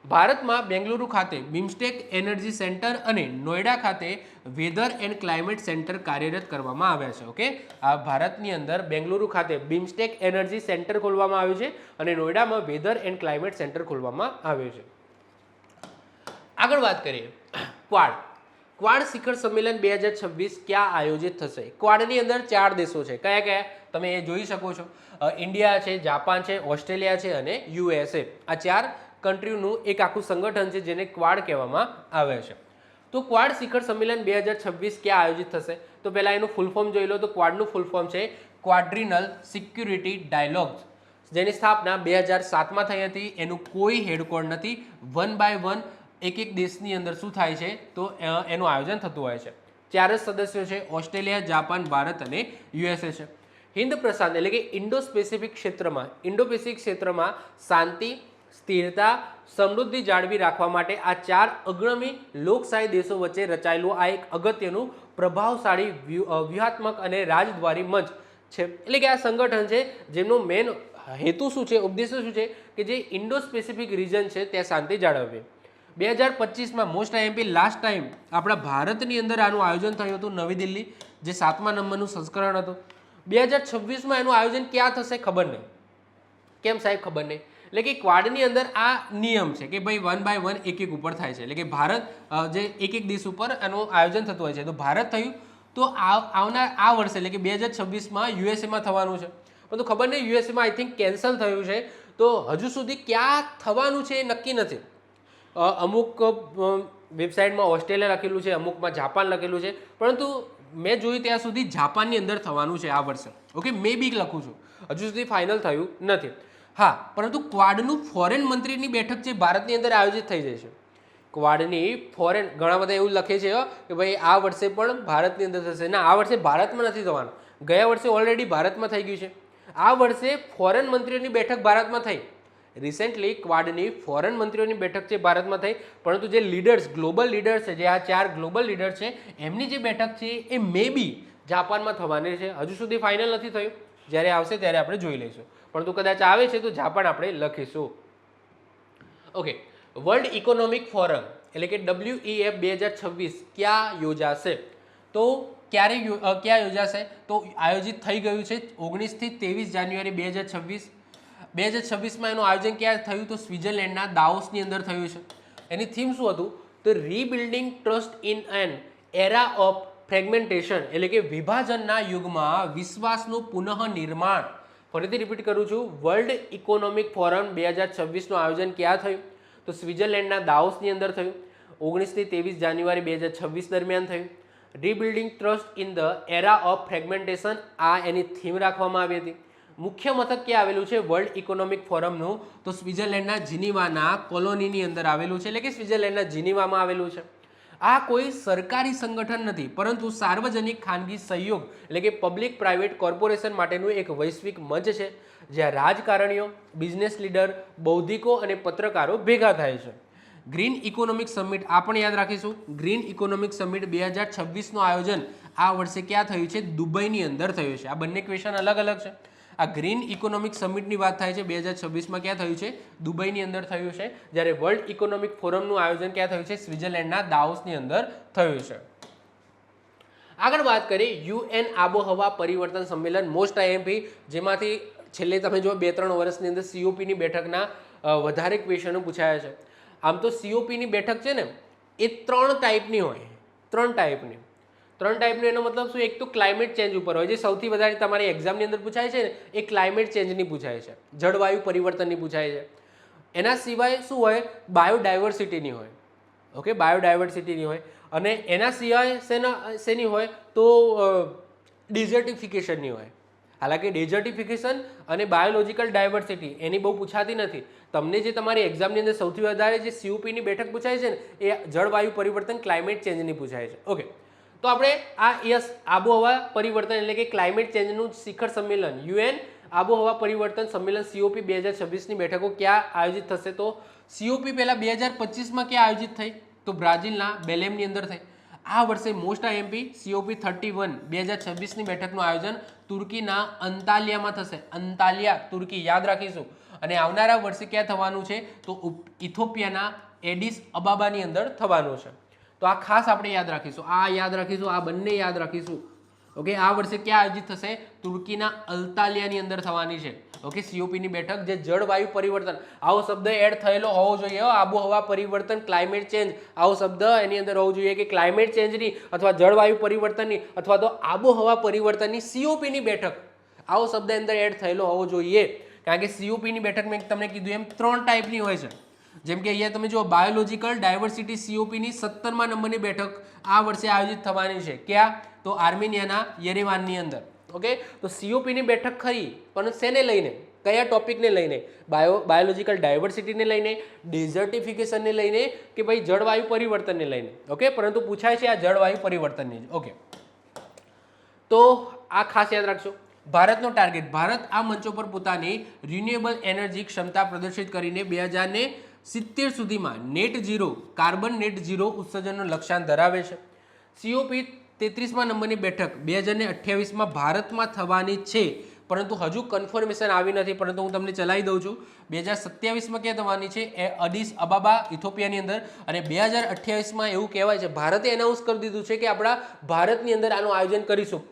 ભારતમાં બેંગલુરુ ખાતે બિમસ્ટેક એનર્જી સેન્ટર અને નોઈડા ખાતે વેધર એન્ડ ક્લાઇમેટ સેન્ટર કાર્યરત કરવામાં આવ્યા છે. ઓકે, આ ભારતની અંદર બેંગલુરુ ખાતે બિમસ્ટેક એનર્જી સેન્ટર ખોલવામાં આવ્યું છે અને નોઈડામાં વેધર એન્ડ ક્લાઇમેટ સેન્ટર ખોલવામાં આવ્યું છે. આગળ વાત કરીએ ક્વાડ શિખર સંમેલન 2026 ક્યાં આયોજિત થશે? ક્વાડની અંદર 4 દેશો છે. કયા કયા? તમે એ જોઈ શકો છો. ઇન્ડિયા છે, જાપાન છે, ઓસ્ટ્રેલિયા છે અને USA. આ 4 કન્ટ્રીનું એક આખું સંગઠન છે જેને ક્વાડ કહેવામાં આવે છે. તો ક્વાડ શિખર સંમેલન 2026 ક્યાં આયોજિત થશે? તો પહેલાં એનું ફૂલ ફોર્મ જોઈ લો. તો ક્વાડનું ફૂલ ફોર્મ છે ક્વાડ્રિનલ સિક્યુરિટી ડાયલોગ્સ, જેની સ્થાપના 2007માં થઈ હતી. એનું કોઈ હેડક્વાર્ટર નથી. 1 by 1 એક દેશની અંદર શું થાય છે તો એનું આયોજન થતું હોય છે. 4 જ સદસ્યો છે, ઓસ્ટ્રેલિયા, જાપાન, ભારત અને USA છે. હિન્દ પ્રશાંત એટલે કે ઇન્ડો પેસિફિક ક્ષેત્રમાં શાંતિ, સ્થિરતા, સમૃદ્ધિ જાળવી રાખવા માટે આ 4 અગ્રણી લોકશાહી દેશો વચ્ચે રચાયેલું આ એક અગત્યનું પ્રભાવશાળી વ્યૂહાત્મક અને રાજદ્વારી મંચ છે. એટલે કે આ સંગઠન છે જેમનો મેન હેતુ શું છે, ઉદ્દેશ્ય શું છે કે જે ઇન્ડો પેસિફિક રિજન છે ત્યાં શાંતિ જાળવવી. 2025માં મોસ્ટ આઈએમપી લાસ્ટ ટાઈમ આપણા ભારતની અંદર આનું આયોજન થયું હતું નવી દિલ્હી, જે 7મા નંબરનું સંસ્કરણ હતું. 2026માં એનું આયોજન ક્યાં થશે ખબર નહીં. કેમ સાહેબ ખબર નહીં? એટલે કે ક્વાડની અંદર આ નિયમ છે કે ભાઈ 1 by 1 એક ઉપર થાય છે, એટલે કે ભારત જે એક દેશ ઉપર એનું આયોજન થતું હોય છે. તો ભારત થયું તો આવનાર આ વર્ષે એટલે કે 2026માં યુએસએમાં થવાનું છે, પરંતુ ખબર નહીં યુએસએમાં આઈ થિંક કેન્સલ થયું છે, તો હજુ સુધી ક્યાં થવાનું છે એ નક્કી નથી. અમુક વેબસાઇટમાં ઓસ્ટ્રેલિયા લખેલું છે, અમુકમાં જાપાન લખેલું છે, પરંતુ મેં જોયું ત્યાં સુધી જાપાનની અંદર થવાનું છે આ વર્ષે. ઓકે, મે બી લખું છું, હજુ સુધી ફાઇનલ થયું નથી. હા, પરંતુ ક્વાડનું ફોરેન મંત્રીની બેઠક છે ભારતની અંદર આયોજિત થઈ જાય છે. ક્વાડની ફોરેન ઘણા બધા એવું લખે છે કે ભાઈ આ વર્ષે પણ ભારતની અંદર થશે. ના, આ વર્ષે ભારતમાં નથી થવાનું. ગયા વર્ષે ઓલરેડી ભારતમાં થઈ ગયું છે. આ વર્ષે ફોરેન મંત્રીઓની બેઠક ભારતમાં થઈ. રિસેન્ટલી ક્વાડની ફોરેન મંત્રીઓની બેઠક છે ભારતમાં થઈ, પરંતુ જે લીડર્સ, ગ્લોબલ લીડર્સ છે, જે આ 4 ગ્લોબલ લીડર્સ છે, એમની જે બેઠક છે એ મે બી જાપાનમાં થવાની છે. હજુ સુધી ફાઇનલ નથી થયું, જ્યારે આવશે ત્યારે આપણે જોઈ લઈશું, પરંતુ કદાચ આવે છે તો જાપાન આપણે લખીશું. ઓકે, વર્લ્ડ ઇકોનોમિક ફોરમ એટલે કે WEF 2026 ક્યાં યોજાશે? તો ક્યાં યોજાશે? તો આયોજિત થઈ ગયું છે 19 થી 23 જાન્યુઆરી 2026. 2026માં એનું આયોજન ક્યાં થયું? તો સ્વિટ્ઝરલેન્ડના દાવોસની અંદર થયું છે. એની થીમ શું હતું? તો rebuilding trust in an era of fragmentation, એટલે કે વિભાજનના યુગમાં વિશ્વાસનું પુનઃનિર્માણ. ફરીથી રિપીટ કરું છું, વર્લ્ડ ઇકોનોમિક ફોરમ 2026નું આયોજન ક્યાં થયું? તો સ્વિટ્ઝરલેન્ડના દાવોસની અંદર થયું. 19 થી 23 જાન્યુઆરી 2026 દરમિયાન થયું. Rebuilding trust in the era of fragmentation, આ એની થીમ રાખવામાં આવી હતી. મુખ્ય મથક ક્યાં આવેલું છે વર્લ્ડ ઇકોનોમિક ફોરમનું? તો સ્વિટ્ઝરલેન્ડના જીનીવાના કોલોનીની અંદર આવેલું છે, એટલે કે સ્વિટ્ઝરલેન્ડના જીનીવામાં આવેલું છે. આ કોઈ સરકારી સંગઠન નથી, પરંતુ સાર્વજનિક ખાનગી સહયોગ એટલે કે પબ્લિક પ્રાઇવેટ કોર્પોરેશન માટેનું એક વૈશ્વિક મંચ છે, જ્યાં રાજકારણીઓ, બિઝનેસ લીડર, બૌદ્ધિકો અને પત્રકારો ભેગા થાય છે. ગ્રીન ઇકોનોમિક સમિટ આ પણ યાદ રાખીશું. ગ્રીન ઇકોનોમિક સમિટ 2026નું આયોજન આ વર્ષે ક્યાં થયું છે? દુબઈની અંદર થયું છે. આ બંને ક્વેશ્ચન અલગ અલગ છે. આ ગ્રીન ઇકોનોમિક સમિટની વાત થાય છે 2026માં ક્યાં થયું છે? દુબઈની અંદર થયું છે. જ્યારે વર્લ્ડ ઇકોનોમિક ફોરમનું આયોજન ક્યાં થયું છે? સ્વિટ્ઝરલેન્ડના દાવોસની અંદર થયું છે. આગળ વાત કરીએ UN આબોહવા પરિવર્તન સંમેલન, મોસ્ટ IMP, જેમાંથી છેલ્લે તમે જો 2-3 વર્ષની અંદર COPની બેઠકના વધારે ક્વેશ્ચનો પૂછાયા છે. આમ તો COPની બેઠક છે ને એ 3 ટાઈપની હોય. 3 ટાઈપની એનો મતલબ શું? એક તો ક્લાઇમેટ ચેન્જ ઉપર હોય, જે સૌથી વધારે તમારી એક્ઝામની અંદર પૂછાય છે ને એ ક્લાઇમેટ ચેન્જની પૂછાય છે, જળવાયુ પરિવર્તનની પૂછાય છે. એના સિવાય શું હોય? બાયોડાયવર્સિટીની હોય. ઓકે, બાયોડાયવર્સિટીની હોય. અને એના સિવાય શેની હોય? તો ડિઝર્ટિફિકેશનની હોય. હાલાકી ડિઝર્ટિફિકેશન અને બાયોલોજિકલ ડાયવર્સિટી એની બહુ પૂછાતી નથી. તમને જે તમારી એક્ઝામની અંદર સૌથી વધારે જે COPની બેઠક પૂછાય છે ને એ જળવાયુ પરિવર્તન, ક્લાઇમેટ ચેન્જની પૂછાય છે. ઓકે, તો આપણે આ આબોહવા પરિવર્તન એટલે કે ક્લાઇમેટ ચેન્જનું શિખર સંમેલન, UN આબોહવા પરિવર્તન સંમેલન COP 2026ની બેઠકો ક્યાં આયોજિત થશે? તો COP પહેલા 2025માં ક્યાં આયોજિત થઈ? તો બ્રાઝિલના બેલેમની અંદર થઈ. આ વર્ષે મોસ્ટ IMP COP 31 2026ની બેઠકનું આયોજન તુર્કીના અંતાલિયામાં થશે. અંતાલિયા, તુર્કી યાદ રાખીશું. અને આવનારા વર્ષે ક્યાં થવાનું છે? તો ઇથોપિયાના એડિસ અબાબાની અંદર થવાનું છે. તો આ ખાસ આપણે યાદ રાખીશું, આ યાદ રાખીશું, આ બંને યાદ રાખીશું. ઓકે, આ વર્ષે ક્યાં આયોજિત થશે? તુર્કીના અંતાલિયાની અંદર થવાની છે. ઓકે, COPની બેઠક, જે જળવાયુ પરિવર્તન, આવો શબ્દ એડ થયેલો હોવો જોઈએ. આબોહવા પરિવર્તન, ક્લાઇમેટ ચેન્જ, આવો શબ્દ એની અંદર હોવો જોઈએ કે ક્લાઇમેટ ચેન્જની અથવા જળવાયુ પરિવર્તનની અથવા તો આબોહવા પરિવર્તનની COPની બેઠક, આવો શબ્દ અંદર એડ થયેલો હોવો જોઈએ. કારણ કે COPની બેઠક મેં તમને કીધું એમ 3 ટાઈપની હોય છે. જેમ કે અહીંયા તમે જો બાયોલોજિકલ ડાયવર્સિટી COPની 17મા નંબરની બેઠક આ વર્ષે આયોજિત થવાની છે. ક્યાં? તો આર્મેનિયાના યેરેવાનની અંદર. ઓકે, તો COPની બેઠક ખરી, પણ શેને લઈને? કયા ટોપિકને લઈને? બાયોલોજિકલ ડાયવર્સિટીને લઈને, ડિઝર્ટિફિકેશનને લઈને, કે ભાઈ જળવાયુ પરિવર્તનને લઈને. ઓકે, પરંતુ પૂછાય છે આ જળવાયુ પરિવર્તનની. ઓકે, તો આ ખાસ યાદ રાખજો. ભારતનો ટાર્ગેટ, ભારત આ મંચો પર પોતાની રિન્યુએબલ એનર્જી ક્ષમતા પ્રદર્શિત કરીને 2070 સુધીમાં net zero, carbon net zero ઉત્સર્જનનો લક્ષ્યાંક ધરાવે છે. COP 33મા નંબરની બેઠક 2028માં ભારતમાં થવાની છે, પરંતુ હજુ કન્ફર્મેશન આવી નથી, પરંતુ હું તમને ચલાવી દઉં છું. 2027માં ક્યાં થવાની છે? અડીસ અબાબા, ઇથોપિયાની અંદર. અને 2028માં એવું કહેવાય છે, ભારતે એનાઉન્સ કરી દીધું છે કે આપણા ભારતની અંદર આનું આયોજન કરીશું.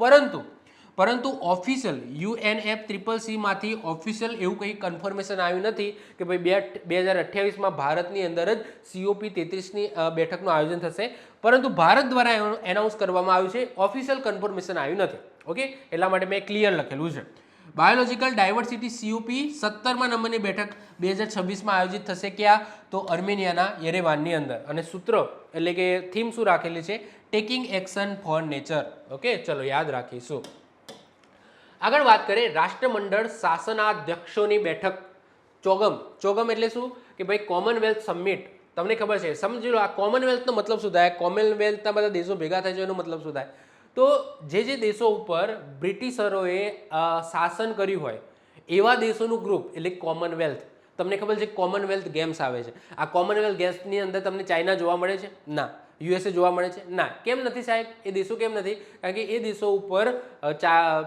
પરંતુ ઓફિશિયલ UNFCCC માંથી ઓફિશિયલ એવું કંઈ કન્ફર્મેશન આવ્યું નથી કે ભાઈ 2028માં ભારતની અંદર જ COP33ની બેઠકનું આયોજન થશે, પરંતુ ભારત દ્વારા એનાઉન્સ કરવામાં આવ્યું છે, ઓફિશિયલ કન્ફર્મેશન આવ્યું નથી. ઓકે, એટલા માટે મેં ક્લિયર લખેલું છે. બાયોલોજિકલ ડાયવર્સિટી COP 17મા નંબરની બેઠક 2026માં આયોજિત થશે. ક્યાં? તો અર્મેનિયાના યેરેવાનની અંદર. અને સૂત્ર એટલે કે થીમ શું રાખેલી છે? Taking action four nature. Okay, ચલો યાદ રાખીશું. આગળ વાત કરીએ રાષ્ટ્રમંડળ શાસનાધ્યક્ષોની બેઠક ચોગમ એટલે શું કે ભાઈ કોમનવેલ્થ સમિટ. તમને ખબર છે, સમજી લો આ કોમનવેલ્થનો મતલબ શું થાય? કોમનવેલ્થના બધા દેશો ભેગા થાય છે એનો મતલબ શું થાય? તો જે દેશો ઉપર બ્રિટિશરોએ શાસન કર્યું હોય એવા દેશોનું ગ્રુપ એટલે કોમનવેલ્થ. તમને ખબર છે કોમનવેલ્થ ગેમ્સ આવે છે. આ કોમનવેલ્થ ગેમ્સની અંદર તમને ચાઇના જોવા મળે છે? ના. USA જોવા મળે છે? ના. કેમ નથી સાહેબ? એ દેશો કેમ નથી? કારણ કે એ દેશો ઉપર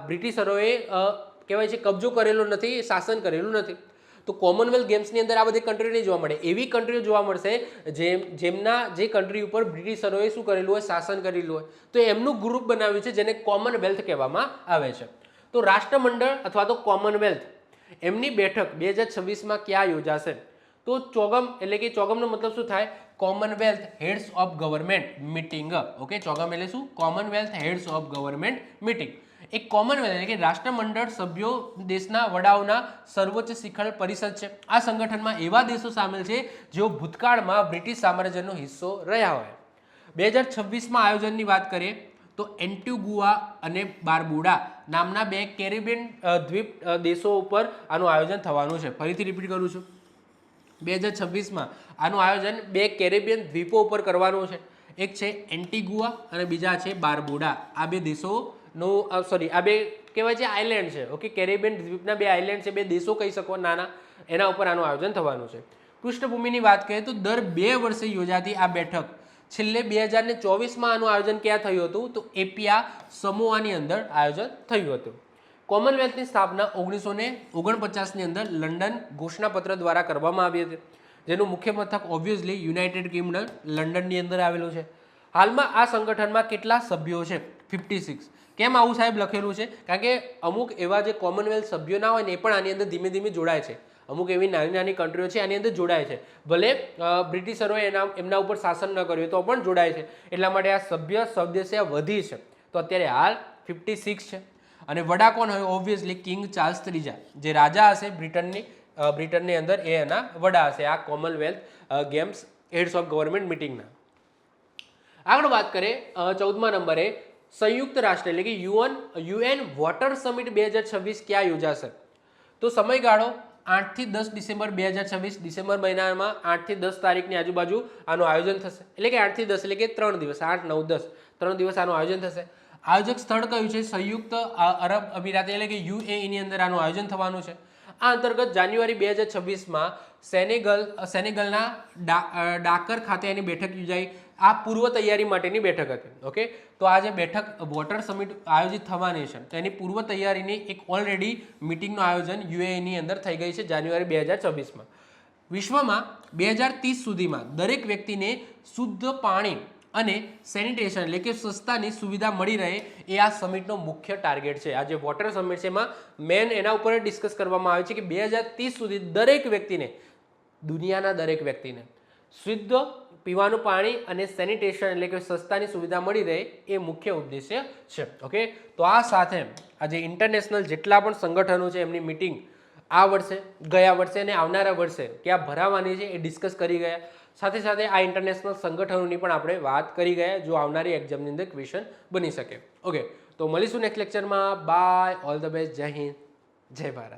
બ્રિટિશરોએ કહેવાય છે કબજો કરેલો નથી, શાસન કરેલું નથી. તો કોમનવેલ્થ ગેમ્સની અંદર આ બધી કન્ટ્રી નહીં જોવા મળે. એવી કન્ટ્રીઓ જોવા મળશે જેમના જે કન્ટ્રી ઉપર બ્રિટિશરોએ શું કરેલું હોય? શાસન કરેલું હોય. તો એમનું ગ્રુપ બનાવ્યું છે જેને કોમનવેલ્થ કહેવામાં આવે છે. તો રાષ્ટ્રમંડળ અથવા તો કોમનવેલ્થ એમની બેઠક 2026માં ક્યાં યોજાશે? તો ચોગમ એટલે કે ચોગમનો મતલબ શું થાય? Commonwealth heads of government meeting. Okay, CHOGM એટલે શું? Commonwealth heads of government meeting. એક કોમનવેલ્થ એટલે કે રાષ્ટ્રમંડળ સભ્યો દેશના વડાઓના સર્વોચ્ચ શિખર પરિષદ છે. આ સંગઠનમાં એવા દેશો સામેલ છે જેઓ ભૂતકાળમાં બ્રિટિશ સામ્રાજ્યનો હિસ્સો રહ્યા હોય. 2026માં આયોજનની વાત કરીએ તો એન્ટિગુઆ અને બારબુડા નામના 2 કેરેબિયન દ્વીપ દેશો ઉપર આનું આયોજન થવાનું છે. ફરીથી રિપીટ કરું છું, 2026માં આનું આયોજન 2 કેરેબિયન દ્વીપો ઉપર કરવાનું છે. એક છે એન્ટિગુઆ અને બીજા છે બારબુડા. આ 2 દેશોનો આ 2 કહેવાય છે આઇલેન્ડ છે. ઓકે, કેરેબિયન દ્વીપના 2 આઇલેન્ડ છે, 2 દેશો કહી શકો નાના, એના ઉપર આનું આયોજન થવાનું છે. પૃષ્ઠભૂમિની વાત કરીએ તો દર 2 વર્ષે યોજાતી આ બેઠક છેલ્લે 2024માં આનું આયોજન ક્યાં થયું હતું? તો એપિયા સમોઆની અંદર આયોજન થયું હતું. કોમનવેલ્થની સ્થાપના 1949ની અંદર લંડન ઘોષણાપત્ર દ્વારા કરવામાં આવી હતી, જેનું મુખ્ય મથક ઓબ્વિયસલી યુનાઇટેડ કિંગડમ લંડનની અંદર આવેલું છે. હાલમાં આ સંગઠનમાં કેટલા સભ્યો છે? 56. કેમ આવું સાહેબ લખેલું છે? કારણ કે અમુક એવા જે કોમનવેલ્થ સભ્યો ના હોય ને એ પણ આની અંદર ધીમે ધીમે જોડાય છે. અમુક એવી નાની નાની કન્ટ્રીઓ છે આની અંદર જોડાય છે. ભલે બ્રિટિશરોએ એમના ઉપર શાસન ન કર્યું તો પણ જોડાય છે. એટલા માટે આ સદસ્ય વધી છે. તો અત્યારે હાલ 56 છે. અને વડા કોણ હોય? ઓબ્વિયસલી કિંગ ચાર્લ્સ ત્રીજા, જે રાજા હશે બ્રિટનની અંદર, એ એના વડા હશે આ Commonwealth games heads of government મિટિંગના. આગળ વાત કરીએ 14મા નંબરે સંયુક્ત રાષ્ટ્ર એટલે કે UN વોટર સમિટ 2026 ક્યાં યોજાશે? તો સમયગાળો 8 થી 10 ડિસેમ્બર 2026, ડિસેમ્બર મહિનામાં 8 થી 10 તારીખની આજુબાજુ આનું આયોજન થશે. એટલે કે 8 થી 10 એટલે કે 3 દિવસ, 8, 9, 10 3 દિવસ આનું આયોજન થશે. આયોજક સ્થળ કયું છે? સંયુક્ત અરબ અમીરાત એટલે કે UAE ની અંદર આનું આયોજન થવાનું છે. આ અંતર્ગત જાન્યુઆરી 2026માં સેનેગલના ડાકર ખાતે એની બેઠક યોજાઈ. આ પૂર્વ તૈયારી માટેની બેઠક હતી. ઓકે, તો આ જે બેઠક વોટર સમિટ આયોજિત થવાની છે તો એની પૂર્વ તૈયારીની એક ઓલરેડી મિટિંગનું આયોજન UAE ની અંદર થઈ ગઈ છે જાન્યુઆરી 2026માં. વિશ્વમાં 2030 સુધીમાં દરેક વ્યક્તિને શુદ્ધ પાણી અને સેનિટેશન એટલે કે સ્વચ્છતાની સુવિધા મળી રહે એ આ સમિટનો મુખ્ય ટાર્ગેટ છે. આ જે વોટર સમિટ છે એમાં મેન એના ઉપર ડિસ્કસ કરવામાં આવે છે કે 2030 સુધી દરેક વ્યક્તિને, દુનિયાના દરેક વ્યક્તિને શુદ્ધ પીવાનું પાણી અને સેનિટેશન એટલે કે સ્વચ્છતાની સુવિધા મળી રહે એ મુખ્ય ઉદ્દેશ્ય છે. ઓકે, તો આ સાથે આ જે ઇન્ટરનેશનલ જેટલા પણ સંગઠનો છે એમની મિટિંગ આ વર્ષે, ગયા વર્ષે અને આવનારા વર્ષે ક્યાં ભરાવાની છે એ ડિસ્કસ કરી ગયા. સાથે સાથે આ ઇન્ટરનેશનલ સંગઠનોની પણ આપણે વાત કરી ગયા જો આવનારી એક્ઝામની અંદર ક્વેશ્ચન બની શકે. ઓકે, તો મળીશું નેક્સ્ટ લેક્ચરમાં. બાય, ઓલ ધ બેસ્ટ, જય હિન્દ, જય ભારત.